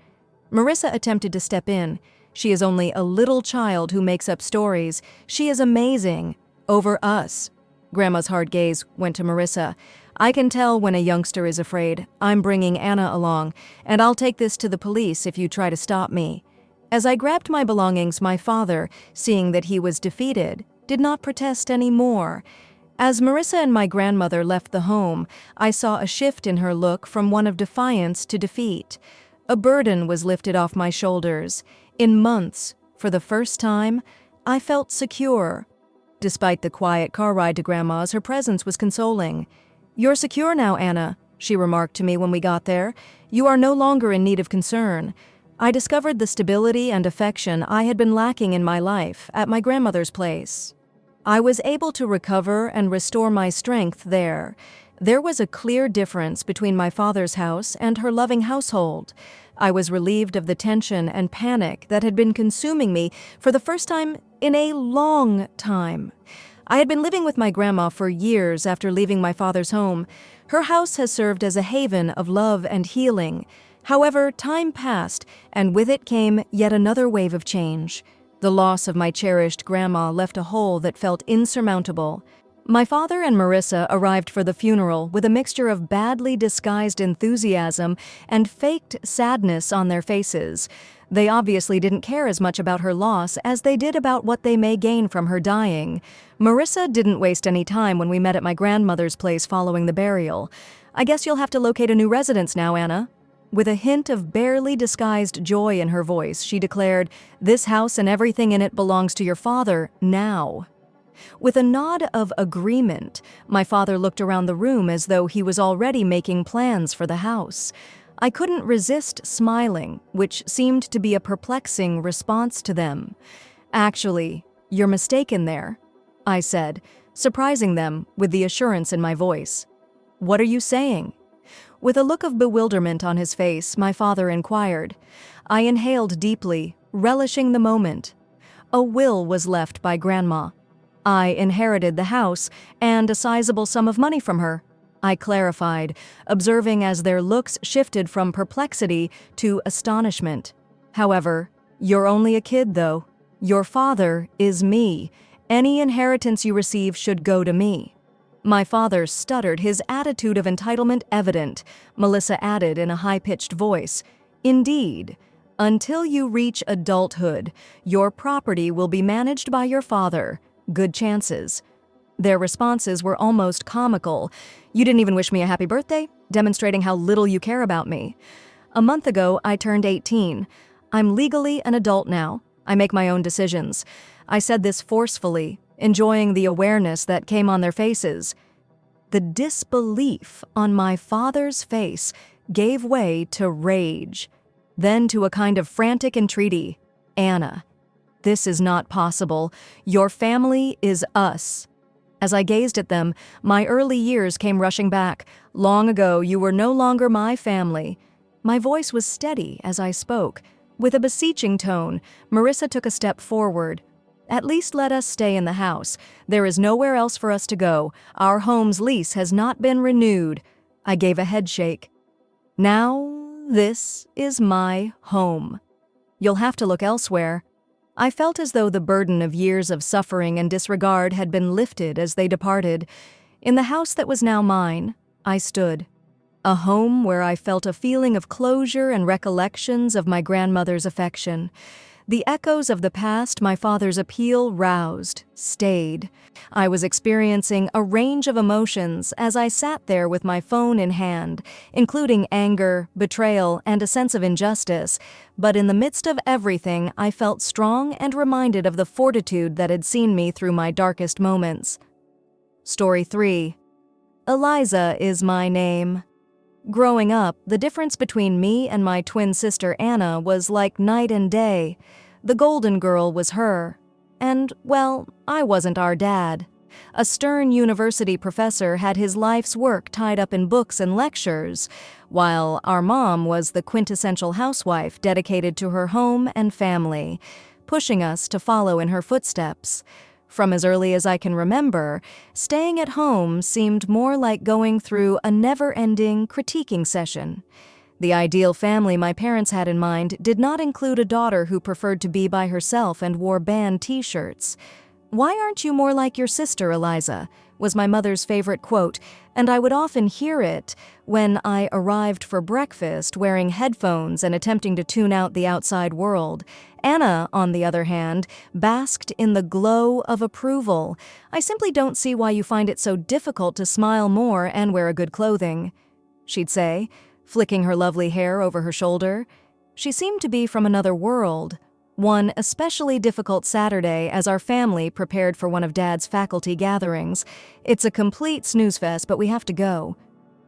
Marissa attempted to step in. "She is only a little child who makes up stories. She is amazing. Over us." Grandma's hard gaze went to Marissa. "I can tell when a youngster is afraid. I'm bringing Anna along, and I'll take this to the police if you try to stop me." As I grabbed my belongings, my father, seeing that he was defeated, did not protest any more. As Marissa and my grandmother left the home, I saw a shift in her look from one of defiance to defeat. A burden was lifted off my shoulders. In months, for the first time, I felt secure. Despite the quiet car ride to Grandma's, her presence was consoling. "You're secure now, Anna," she remarked to me when we got there. "You are no longer in need of concern." I discovered the stability and affection I had been lacking in my life at my grandmother's place. I was able to recover and restore my strength there. There was a clear difference between my father's house and her loving household. I was relieved of the tension and panic that had been consuming me for the first time in a long time. I had been living with my grandma for years after leaving my father's home. Her house has served as a haven of love and healing. However, time passed, and with it came yet another wave of change. The loss of my cherished grandma left a hole that felt insurmountable. My father and Marissa arrived for the funeral with a mixture of badly disguised enthusiasm and faked sadness on their faces. They obviously didn't care as much about her loss as they did about what they may gain from her dying. Marissa didn't waste any time when we met at my grandmother's place following the burial. "I guess you'll have to locate a new residence now, Anna." With a hint of barely disguised joy in her voice, she declared, "This house and everything in it belongs to your father now." With a nod of agreement, my father looked around the room as though he was already making plans for the house. I couldn't resist smiling, which seemed to be a perplexing response to them. "Actually, you're mistaken there," I said, surprising them with the assurance in my voice. "What are you saying?" With a look of bewilderment on his face, my father inquired. I inhaled deeply, relishing the moment. A will was left by Grandma. I inherited the house and a sizable sum of money from her, I clarified, observing as their looks shifted from perplexity to astonishment. "However, you're only a kid, though. Your father is me. Any inheritance you receive should go to me." My father stuttered, his attitude of entitlement evident. Melissa added in a high-pitched voice, "Indeed. Until you reach adulthood, your property will be managed by your father. Good chances." Their responses were almost comical. "You didn't even wish me a happy birthday, demonstrating how little you care about me." "A month ago, I turned 18. I'm legally an adult now. I make my own decisions." I said this forcefully, enjoying the awareness that came on their faces. The disbelief on my father's face gave way to rage, then to a kind of frantic entreaty. "Anna, this is not possible. Your family is us." As I gazed at them, my early years came rushing back. "Long ago, you were no longer my family." My voice was steady as I spoke. With a beseeching tone, Marissa took a step forward. "At least let us stay in the house. There is nowhere else for us to go. Our home's lease has not been renewed." I gave a headshake. "Now, this is my home. You'll have to look elsewhere." I felt as though the burden of years of suffering and disregard had been lifted as they departed. In the house that was now mine, I stood. A home where I felt a feeling of closure and recollections of my grandmother's affection. The echoes of the past my father's appeal roused, stayed. I was experiencing a range of emotions as I sat there with my phone in hand, including anger, betrayal, and a sense of injustice. But in the midst of everything, I felt strong and reminded of the fortitude that had seen me through my darkest moments. Story 3. Eliza is my name. Growing up, the difference between me and my twin sister Anna was like night and day. The golden girl was her. And, well, I wasn't our dad. A stern university professor had his life's work tied up in books and lectures, while our mom was the quintessential housewife dedicated to her home and family, pushing us to follow in her footsteps. From as early as I can remember, staying at home seemed more like going through a never-ending critiquing session. The ideal family my parents had in mind did not include a daughter who preferred to be by herself and wore band t-shirts. "Why aren't you more like your sister, Eliza?" was my mother's favorite quote, and I would often hear it when I arrived for breakfast wearing headphones and attempting to tune out the outside world. Anna, on the other hand, basked in the glow of approval. "I simply don't see why you find it so difficult to smile more and wear good clothing," she'd say, flicking her lovely hair over her shoulder. She seemed to be from another world. One especially difficult Saturday as our family prepared for one of Dad's faculty gatherings. "It's a complete snooze fest, but we have to go."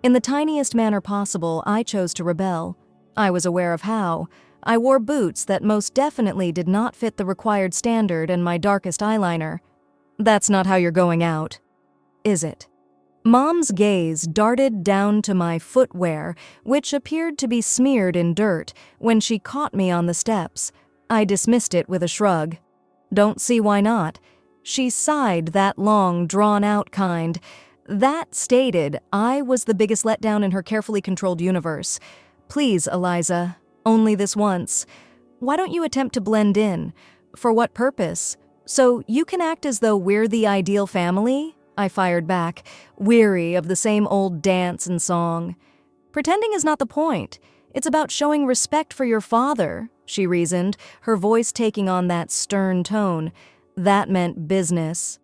In the tiniest manner possible, I chose to rebel. I was aware of how. I wore boots that most definitely did not fit the required standard and my darkest eyeliner. "That's not how you're going out, is it?" Mom's gaze darted down to my footwear, which appeared to be smeared in dirt, when she caught me on the steps. I dismissed it with a shrug. "Don't see why not." She sighed, that long, drawn-out kind. That stated I was the biggest letdown in her carefully controlled universe. "Please, Eliza, only this once. Why don't you attempt to blend in? For what purpose? So you can act as though we're the ideal family?" I fired back, weary of the same old dance and song. Pretending is not the point. It's about showing respect for your father, she reasoned, her voice taking on that stern tone. That meant business.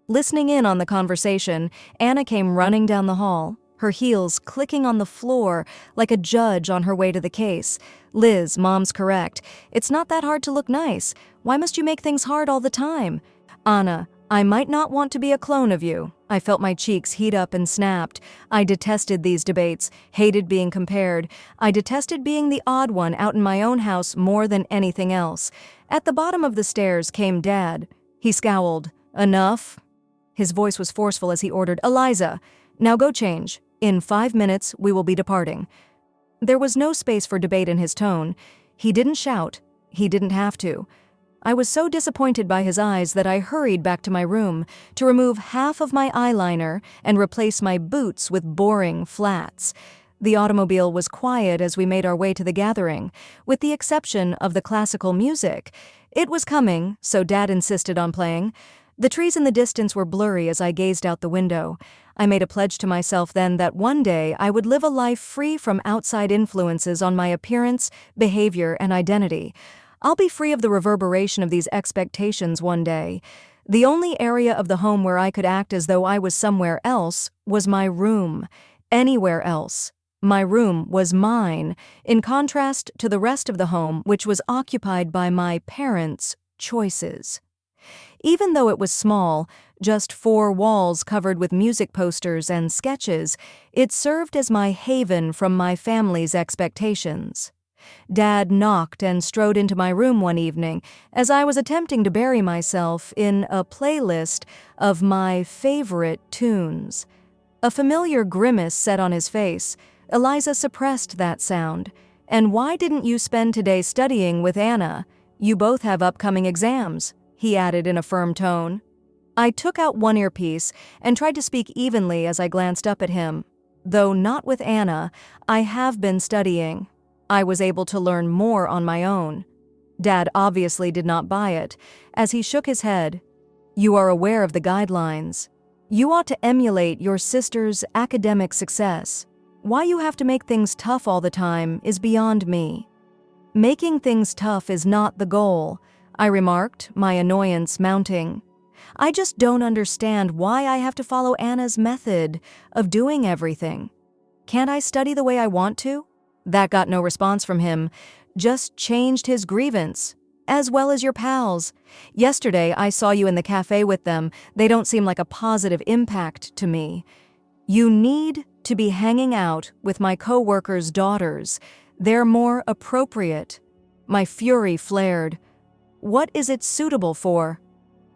Listening in on the conversation, Anna came running down the hall, her heels clicking on the floor like a judge on her way to the case. Liz, Mom's correct. It's not that hard to look nice. Why must you make things hard all the time? Anna, I might not want to be a clone of you. I felt my cheeks heat up and snapped. I detested these debates, hated being compared. I detested being the odd one out in my own house more than anything else. At the bottom of the stairs came Dad. He scowled. Enough? His voice was forceful as he ordered, Eliza, now go change. In 5 minutes, we will be departing. There was no space for debate in his tone. He didn't shout. He didn't have to. I was so disappointed by his eyes that I hurried back to my room to remove half of my eyeliner and replace my boots with boring flats. The automobile was quiet as we made our way to the gathering, with the exception of the classical music. It was coming, so Dad insisted on playing. The trees in the distance were blurry as I gazed out the window. I made a pledge to myself then that one day I would live a life free from outside influences on my appearance, behavior, and identity. I'll be free of the reverberation of these expectations one day. The only area of the home where I could act as though I was somewhere else was my room. Anywhere else. My room was mine, in contrast to the rest of the home, which was occupied by my parents' choices. Even though it was small, just 4 walls covered with music posters and sketches, it served as my haven from my family's expectations. Dad knocked and strode into my room one evening as I was attempting to bury myself in a playlist of my favorite tunes. A familiar grimace set on his face. Eliza suppressed that sound. And why didn't you spend today studying with Anna? You both have upcoming exams, he added in a firm tone. I took out one earpiece and tried to speak evenly as I glanced up at him. Though not with Anna, I have been studying. I was able to learn more on my own. Dad obviously did not buy it, as he shook his head. You are aware of the guidelines. You ought to emulate your sister's academic success. Why you have to make things tough all the time is beyond me. Making things tough is not the goal, I remarked, my annoyance mounting. I just don't understand why I have to follow Anna's method of doing everything. Can't I study the way I want to? That got no response from him, just changed his grievance, as well as your pals. Yesterday I saw you in the cafe with them. They don't seem like a positive impact to me. You need to be hanging out with my co-workers' daughters. They're more appropriate. My fury flared. What is it suitable for?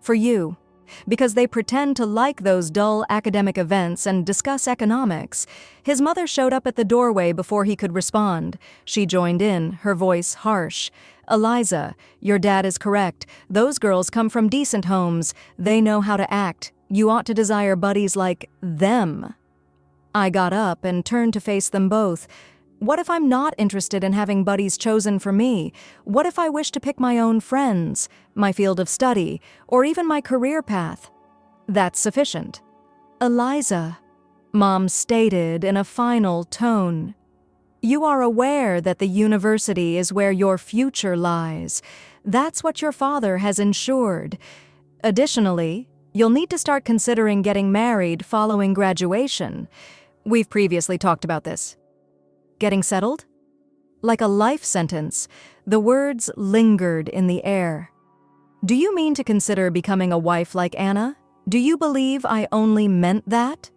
For you. Because they pretend to like those dull academic events and discuss economics. His mother showed up at the doorway before he could respond. She joined in, her voice harsh. Eliza, your dad is correct. Those girls come from decent homes. They know how to act. You ought to desire buddies like them. I got up and turned to face them both. What if I'm not interested in having buddies chosen for me? What if I wish to pick my own friends, my field of study, or even my career path? That's sufficient. Eliza, Mom stated in a final tone. You are aware that the university is where your future lies. That's what your father has ensured. Additionally, you'll need to start considering getting married following graduation. We've previously talked about this. Getting settled? Like a life sentence, the words lingered in the air. Do you mean to consider becoming a wife like Anna? Do you believe I only meant that?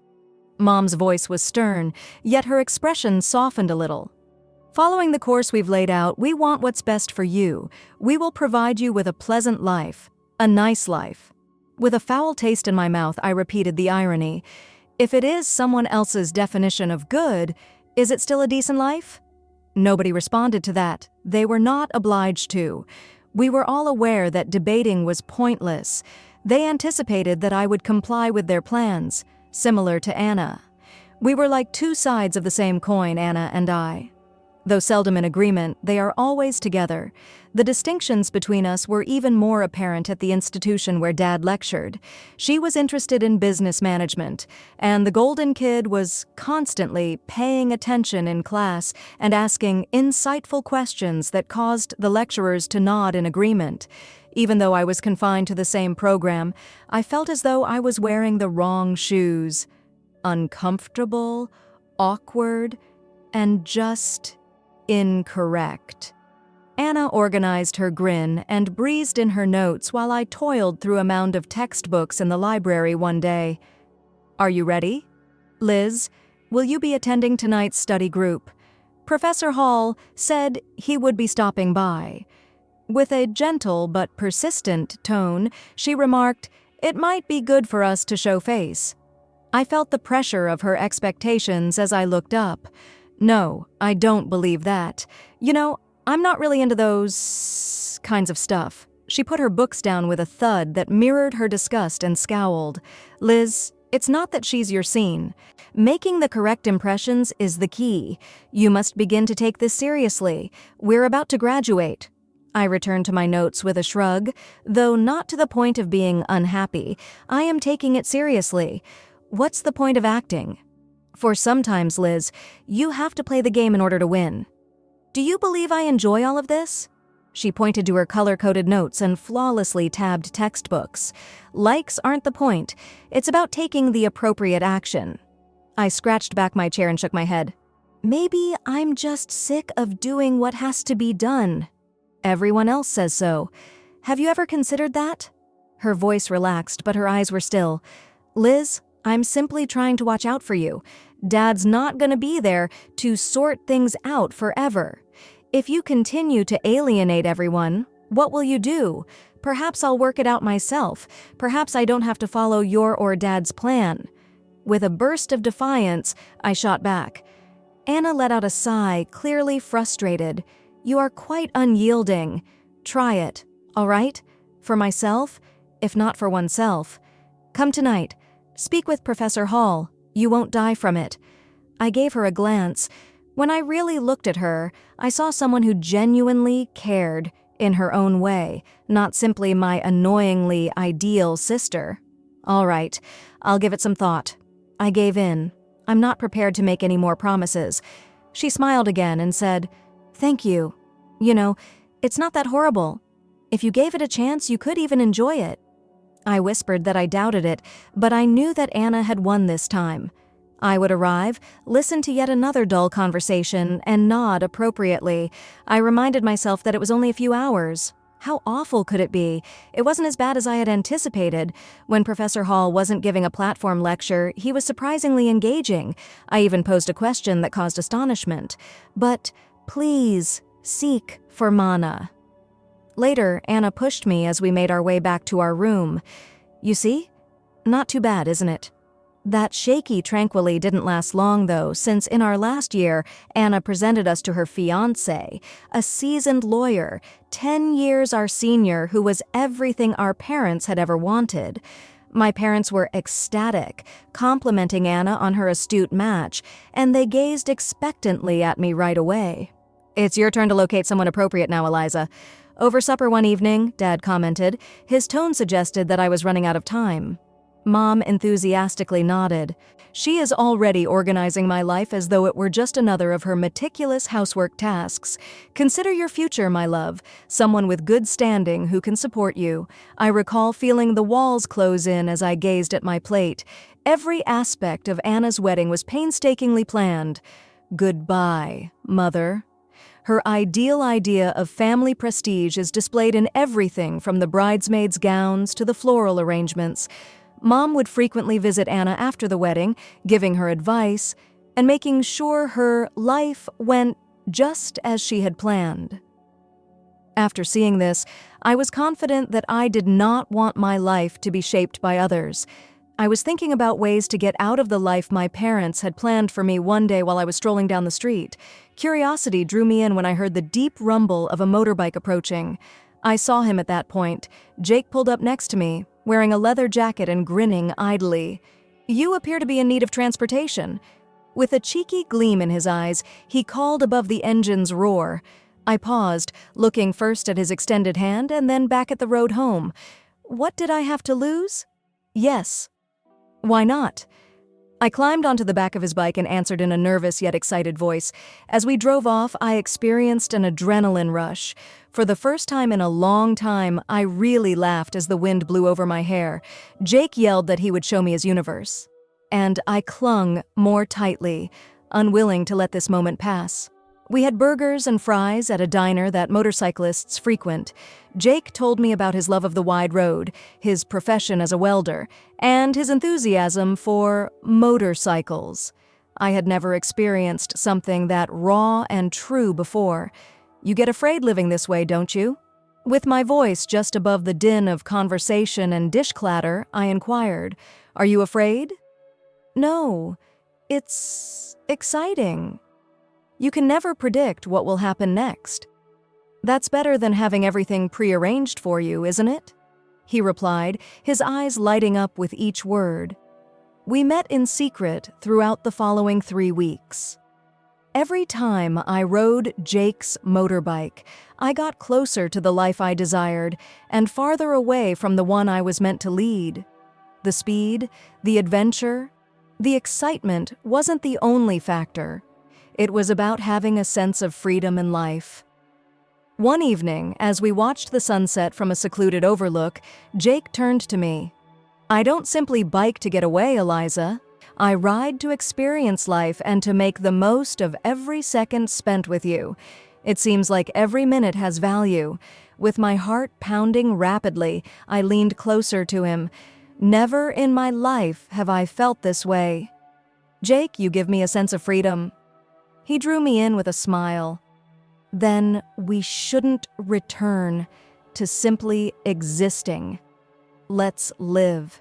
Mom's voice was stern, yet her expression softened a little. Following the course we've laid out, we want what's best for you. We will provide you with a pleasant life, a nice life. With a foul taste in my mouth, I repeated the irony. If it is someone else's definition of good, is it still a decent life? Nobody responded to that. They were not obliged to. We were all aware that debating was pointless. They anticipated that I would comply with their plans, similar to Anna. We were like 2 sides of the same coin, Anna and I. Though seldom in agreement, they are always together. The distinctions between us were even more apparent at the institution where Dad lectured. She was interested in business management, and the golden kid was constantly paying attention in class and asking insightful questions that caused the lecturers to nod in agreement. Even though I was confined to the same program, I felt as though I was wearing the wrong shoes. Uncomfortable, awkward, and just incorrect. Anna organized her grin and breezed in her notes while I toiled through a mound of textbooks in the library one day. "Are you ready? Liz, will you be attending tonight's study group? Professor Hall said he would be stopping by." With a gentle but persistent tone, she remarked, "It might be good for us to show face." I felt the pressure of her expectations as I looked up. "No, I don't believe that. You know, I'm not really into those kinds of stuff." She put her books down with a thud that mirrored her disgust and scowled. "Liz, it's not that she's your scene. Making the correct impressions is the key. You must begin to take this seriously. We're about to graduate." I returned to my notes with a shrug, though not to the point of being unhappy. I am taking it seriously. What's the point of acting? For sometimes, Liz, you have to play the game in order to win. Do you believe I enjoy all of this? She pointed to her color-coded notes and flawlessly tabbed textbooks. Likes aren't the point. It's about taking the appropriate action. I scratched back my chair and shook my head. Maybe I'm just sick of doing what has to be done. Everyone else says so. Have you ever considered that? Her voice relaxed, but her eyes were still. Liz, I'm simply trying to watch out for you. Dad's not going to be there to sort things out forever. If you continue to alienate everyone, what will you do? Perhaps I'll work it out myself. Perhaps I don't have to follow your or Dad's plan. With a burst of defiance, I shot back. Anna let out a sigh, clearly frustrated. You are quite unyielding. Try it, all right? For myself, if not for oneself. Come tonight. Speak with Professor Hall. You won't die from it. I gave her a glance. When I really looked at her, I saw someone who genuinely cared in her own way, not simply my annoyingly ideal sister. All right, I'll give it some thought. I gave in. I'm not prepared to make any more promises. She smiled again and said, Thank you. You know, it's not that horrible. If you gave it a chance, you could even enjoy it. I whispered that I doubted it, but I knew that Anna had won this time. I would arrive, listen to yet another dull conversation, and nod appropriately. I reminded myself that it was only a few hours. How awful could it be? It wasn't as bad as I had anticipated. When Professor Hall wasn't giving a platform lecture, he was surprisingly engaging. I even posed a question that caused astonishment. But please, seek for mana. Later, Anna pushed me as we made our way back to our room. You see? Not too bad, isn't it? That shaky tranquilly didn't last long, though, since in our last year, Anna presented us to her fiancé, a seasoned lawyer, 10 years our senior, who was everything our parents had ever wanted. My parents were ecstatic, complimenting Anna on her astute match, and they gazed expectantly at me right away. It's your turn to locate someone appropriate now, Eliza. Over supper one evening, Dad commented. His tone suggested that I was running out of time. Mom enthusiastically nodded. She is already organizing my life as though it were just another of her meticulous housework tasks. Consider your future, my love, someone with good standing who can support you. I recall feeling the walls close in as I gazed at my plate. Every aspect of Anna's wedding was painstakingly planned. Goodbye, Mother. Her ideal idea of family prestige is displayed in everything from the bridesmaids' gowns to the floral arrangements. Mom would frequently visit Anna after the wedding, giving her advice and making sure her life went just as she had planned. After seeing this, I was confident that I did not want my life to be shaped by others. I was thinking about ways to get out of the life my parents had planned for me one day while I was strolling down the street. Curiosity drew me in when I heard the deep rumble of a motorbike approaching. I saw him at that point. Jake pulled up next to me, wearing a leather jacket and grinning idly. You appear to be in need of transportation. With a cheeky gleam in his eyes, he called above the engine's roar. I paused, looking first at his extended hand and then back at the road home. What did I have to lose? Yes. Why not? I climbed onto the back of his bike and answered in a nervous yet excited voice. As we drove off, I experienced an adrenaline rush. For the first time in a long time, I really laughed as the wind blew over my hair. Jake yelled that he would show me his universe. And I clung more tightly, unwilling to let this moment pass. We had burgers and fries at a diner that motorcyclists frequent. Jake told me about his love of the wide road, his profession as a welder, and his enthusiasm for motorcycles. I had never experienced something that raw and true before. You get afraid living this way, don't you? With my voice just above the din of conversation and dish clatter, I inquired, "Are you afraid?" "No, it's exciting. You can never predict what will happen next." "That's better than having everything prearranged for you, isn't it?" he replied, his eyes lighting up with each word. We met in secret throughout the following 3 weeks. Every time I rode Jake's motorbike, I got closer to the life I desired and farther away from the one I was meant to lead. The speed, the adventure, the excitement wasn't the only factor. It was about having a sense of freedom in life. One evening, as we watched the sunset from a secluded overlook, Jake turned to me. "I don't simply bike to get away, Eliza. I ride to experience life and to make the most of every second spent with you. It seems like every minute has value." With my heart pounding rapidly, I leaned closer to him. Never in my life have I felt this way. "Jake, you give me a sense of freedom." He drew me in with a smile. "Then we shouldn't return to simply existing. Let's live."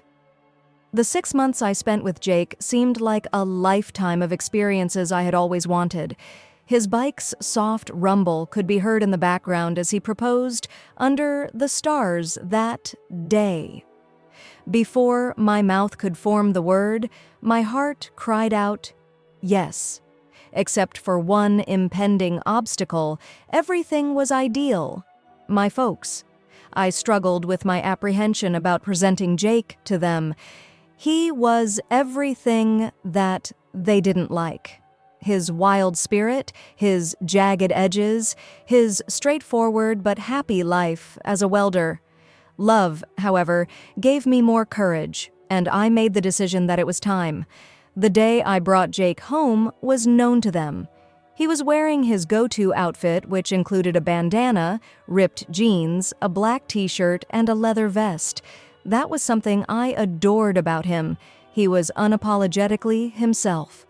The 6 months I spent with Jake seemed like a lifetime of experiences I had always wanted. His bike's soft rumble could be heard in the background as he proposed under the stars that day. Before my mouth could form the word, my heart cried out, yes. Except for one impending obstacle, everything was ideal. My folks. I struggled with my apprehension about presenting Jake to them. He was everything that they didn't like. His wild spirit, his jagged edges, his straightforward but happy life as a welder. Love, however, gave me more courage, and I made the decision that it was time. The day I brought Jake home was known to them. He was wearing his go-to outfit, which included a bandana, ripped jeans, a black t-shirt, and a leather vest. That was something I adored about him. He was unapologetically himself.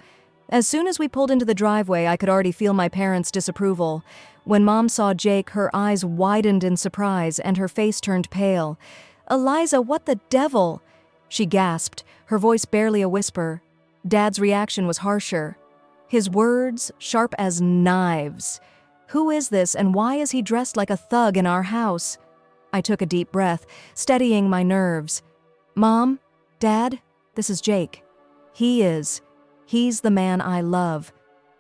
As soon as we pulled into the driveway, I could already feel my parents' disapproval. When Mom saw Jake, her eyes widened in surprise and her face turned pale. "Eliza, what the devil?" she gasped, her voice barely a whisper. Dad's reaction was harsher. His words sharp as knives. "Who is this, and why is he dressed like a thug in our house?" I took a deep breath, steadying my nerves. "Mom, Dad, this is Jake. He's the man I love.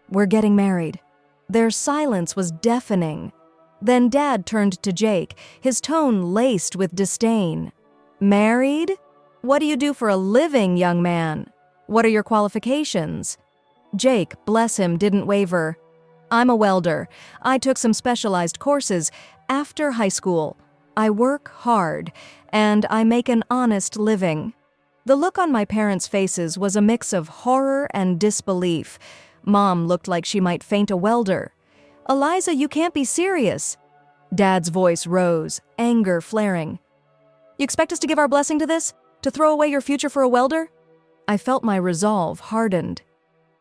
We're getting married." Their silence was deafening. Then Dad turned to Jake, his tone laced with disdain. "Married? What do you do for a living, young man? What are your qualifications?" Jake, bless him, didn't waver. "I'm a welder. I took some specialized courses after high school. I work hard, and I make an honest living." The look on my parents' faces was a mix of horror and disbelief. Mom looked like she might faint a welder. "Eliza, you can't be serious." Dad's voice rose, anger flaring. "You expect us to give our blessing to this? To throw away your future for a welder?" I felt my resolve hardened.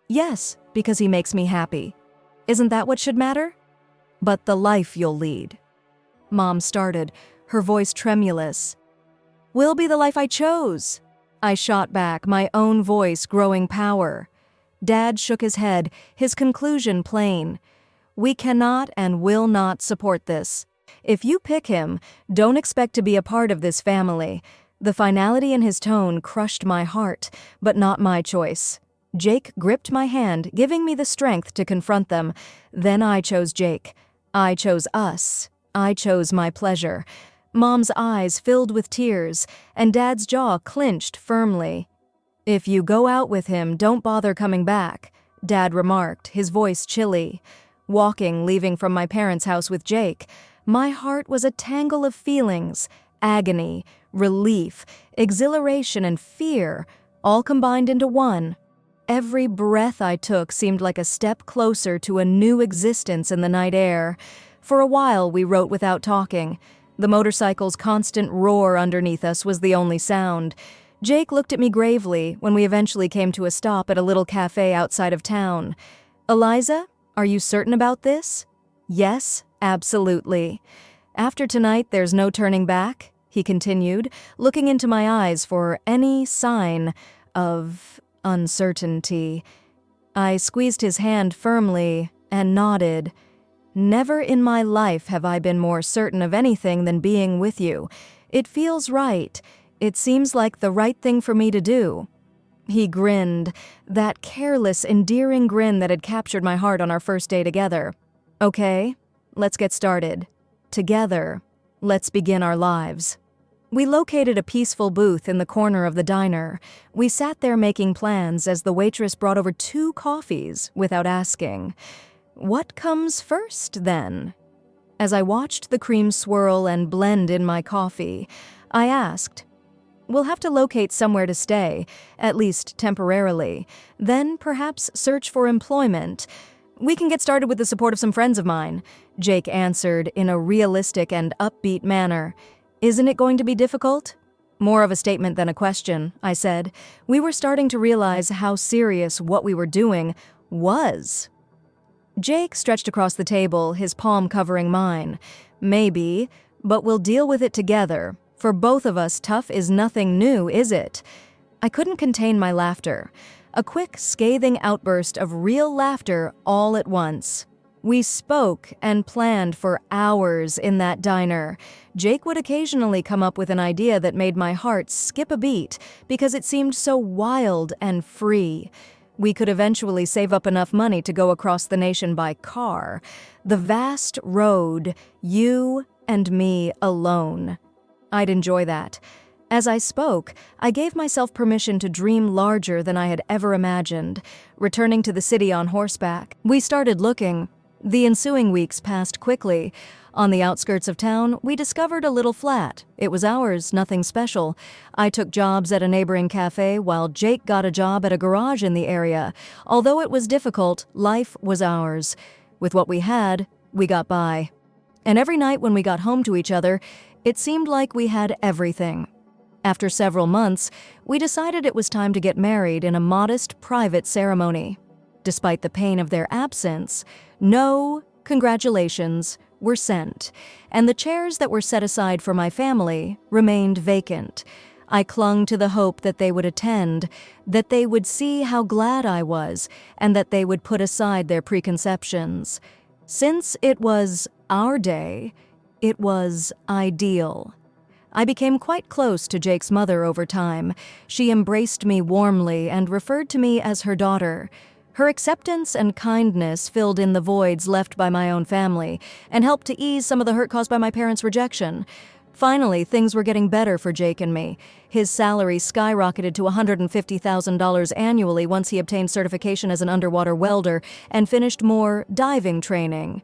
"Yes, because he makes me happy. Isn't that what should matter?" "But the life you'll lead." Mom started, her voice tremulous. "Will be the life I chose." I shot back, my own voice growing power. Dad shook his head, his conclusion plain. "We cannot and will not support this. If you pick him, don't expect to be a part of this family." The finality in his tone crushed my heart, but not my choice. Jake gripped my hand, giving me the strength to confront them. Then I chose Jake. I chose us. I chose my pleasure. Mom's eyes filled with tears, and Dad's jaw clenched firmly. "If you go out with him, don't bother coming back," Dad remarked, his voice chilly. Walking, leaving from my parents' house with Jake, my heart was a tangle of feelings: agony, relief, exhilaration, and fear, all combined into one. Every breath I took seemed like a step closer to a new existence in the night air. For a while, we wrote without talking. The motorcycle's constant roar underneath us was the only sound. Jake looked at me gravely when we eventually came to a stop at a little cafe outside of town. "Eliza, are you certain about this?" "Yes, absolutely." "After tonight, there's no turning back?" he continued, looking into my eyes for any sign of uncertainty. I squeezed his hand firmly and nodded. "Never in my life have I been more certain of anything than being with you. It feels right. It seems like the right thing for me to do." He grinned, that careless, endearing grin that had captured my heart on our first day together. "Okay, let's get started. Together, let's begin our lives." We located a peaceful booth in the corner of the diner. We sat there making plans as the waitress brought over 2 coffees without asking. "What comes first, then?" As I watched the cream swirl and blend in my coffee, I asked, "We'll have to locate somewhere to stay, at least temporarily, then perhaps search for employment. We can get started with the support of some friends of mine," Jake answered in a realistic and upbeat manner. "Isn't it going to be difficult?" "More of a statement than a question," I said. We were starting to realize how serious what we were doing was. Jake stretched across the table, his palm covering mine. "Maybe, but we'll deal with it together. For both of us, tough is nothing new, is it?" I couldn't contain my laughter. A quick, scathing outburst of real laughter all at once. We spoke and planned for hours in that diner. Jake would occasionally come up with an idea that made my heart skip a beat because it seemed so wild and free. We could eventually save up enough money to go across the nation by car. The vast road, you and me alone. I'd enjoy that. As I spoke, I gave myself permission to dream larger than I had ever imagined. Returning to the city on horseback, we started looking. The ensuing weeks passed quickly. On the outskirts of town, we discovered a little flat. It was ours, nothing special. I took jobs at a neighboring cafe while Jake got a job at a garage in the area. Although it was difficult, life was ours. With what we had, we got by. And every night when we got home to each other, it seemed like we had everything. After several months, we decided it was time to get married in a modest, private ceremony. Despite the pain of their absence, no congratulations were sent, and the chairs that were set aside for my family remained vacant. I clung to the hope that they would attend, that they would see how glad I was, and that they would put aside their preconceptions. Since it was our day, it was ideal. I became quite close to Jake's mother over time. She embraced me warmly and referred to me as her daughter. Her acceptance and kindness filled in the voids left by my own family and helped to ease some of the hurt caused by my parents' rejection. Finally, things were getting better for Jake and me. His salary skyrocketed to $150,000 annually once he obtained certification as an underwater welder and finished more diving training.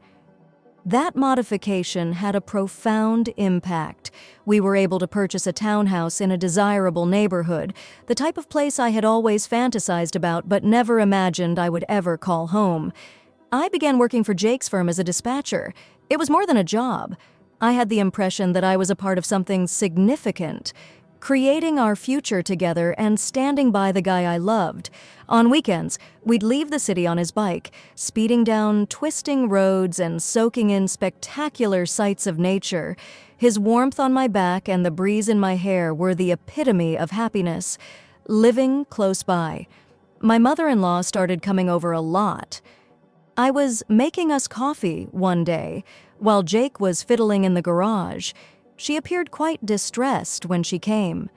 That modification had a profound impact. We were able to purchase a townhouse in a desirable neighborhood, the type of place I had always fantasized about but never imagined I would ever call home. I began working for Jake's firm as a dispatcher. It was more than a job. I had the impression that I was a part of something significant, creating our future together and standing by the guy I loved. On weekends, we'd leave the city on his bike, speeding down twisting roads and soaking in spectacular sights of nature. His warmth on my back and the breeze in my hair were the epitome of happiness. Living close by. My mother-in-law started coming over a lot. I was making us coffee one day, while Jake was fiddling in the garage. She appeared quite distressed when she came.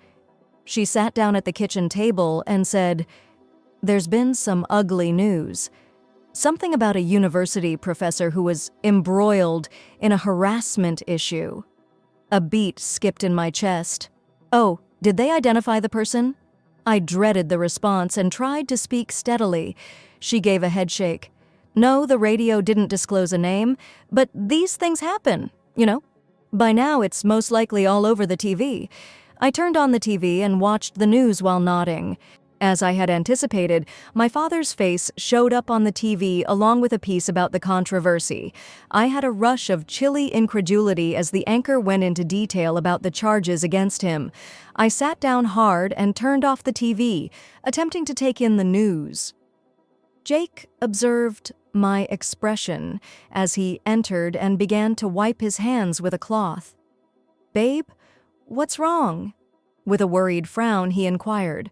She sat down at the kitchen table and said, There's been some ugly news. Something about a university professor who was embroiled in a harassment issue. A beat skipped in my chest. Oh, did they identify the person? I dreaded the response and tried to speak steadily. She gave a headshake. No, the radio didn't disclose a name, but these things happen, you know. By now, it's most likely all over the TV. I turned on the TV and watched the news while nodding. As I had anticipated, my father's face showed up on the TV along with a piece about the controversy. I had a rush of chilly incredulity as the anchor went into detail about the charges against him. I sat down hard and turned off the TV, attempting to take in the news. Jake observed my expression as he entered and began to wipe his hands with a cloth. "Babe, what's wrong?" With a worried frown, he inquired.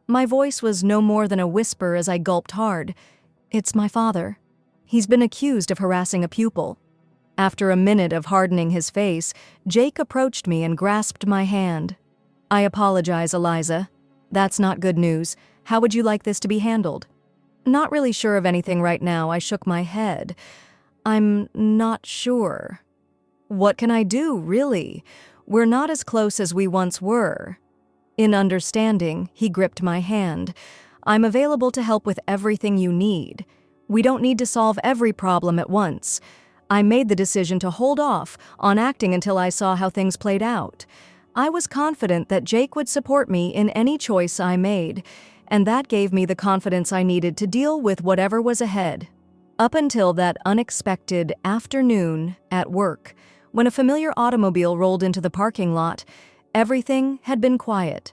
My voice was no more than a whisper as I gulped hard. "It's my father. He's been accused of harassing a pupil." After a minute of hardening his face, Jake approached me and grasped my hand. "I apologize, Eliza. That's not good news. How would you like this to be handled?" Not really sure of anything right now, I shook my head. "I'm not sure." "What can I do, really? We're not as close as we once were." In understanding, he gripped my hand. "I'm available to help with everything you need. We don't need to solve every problem at once." I made the decision to hold off on acting until I saw how things played out. I was confident that Jake would support me in any choice I made, and that gave me the confidence I needed to deal with whatever was ahead. Up until that unexpected afternoon at work, when a familiar automobile rolled into the parking lot, everything had been quiet.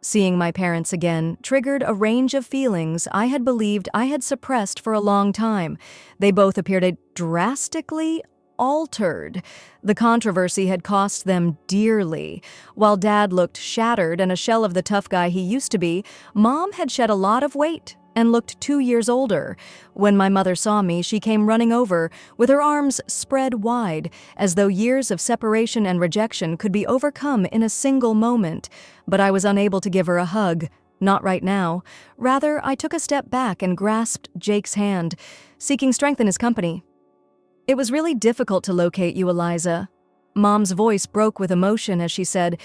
Seeing my parents again triggered a range of feelings I had believed I had suppressed for a long time. They both appeared drastically altered. The controversy had cost them dearly. While Dad looked shattered and a shell of the tough guy he used to be, Mom had shed a lot of weight and looked 2 years older. When my mother saw me, she came running over, with her arms spread wide, as though years of separation and rejection could be overcome in a single moment. But I was unable to give her a hug. Not right now. Rather, I took a step back and grasped Jake's hand, seeking strength in his company. "It was really difficult to locate you, Eliza." Mom's voice broke with emotion as she said,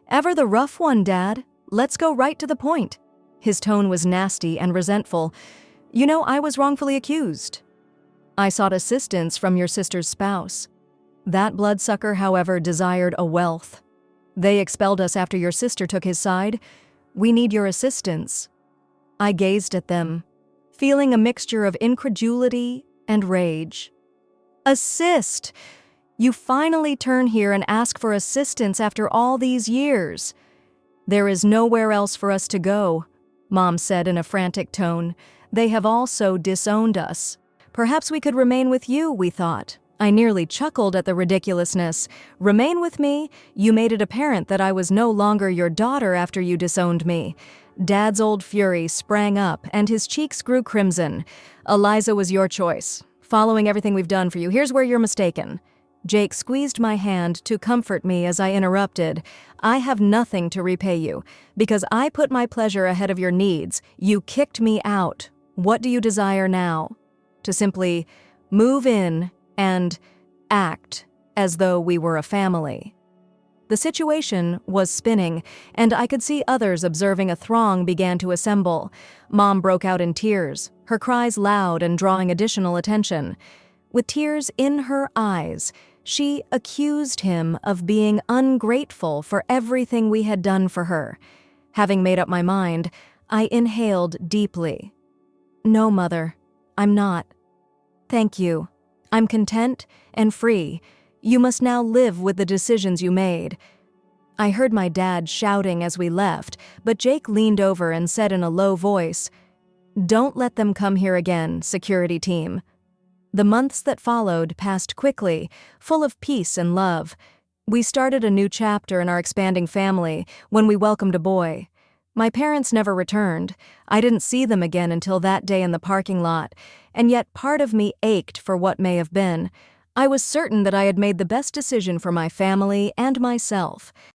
"Ever the rough one, Dad? Let's go right to the point." His tone was nasty and resentful. "You know, I was wrongfully accused. I sought assistance from your sister's spouse. That bloodsucker, however, desired a wealth. They expelled us after your sister took his side. We need your assistance." I gazed at them, feeling a mixture of incredulity and rage. "Assist! You finally turn here and ask for assistance after all these years." "There is nowhere else for us to go," Mom said in a frantic tone. "They have also disowned us. Perhaps we could remain with you, we thought." I nearly chuckled at the ridiculousness. "Remain with me? You made it apparent that I was no longer your daughter after you disowned me." Dad's old fury sprang up, and his cheeks grew crimson. "Eliza was your choice. Following everything we've done for you, here's where you're mistaken." Jake squeezed my hand to comfort me as I interrupted. "I have nothing to repay you. Because I put my pleasure ahead of your needs, you kicked me out. What do you desire now? To simply move in and act as though we were a family." The situation was spinning, and I could see others observing. A throng began to assemble. Mom broke out in tears, her cries loud and drawing additional attention. With tears in her eyes, she accused him of being ungrateful for everything we had done for her. Having made up my mind, I inhaled deeply. "No, Mother, I'm not. Thank you. I'm content and free. You must now live with the decisions you made." I heard my dad shouting as we left, but Jake leaned over and said in a low voice, "Don't let them come here again, security team." The months that followed passed quickly, full of peace and love. We started a new chapter in our expanding family when we welcomed a boy. My parents never returned. I didn't see them again until that day in the parking lot, and yet part of me ached for what may have been. I was certain that I had made the best decision for my family and myself.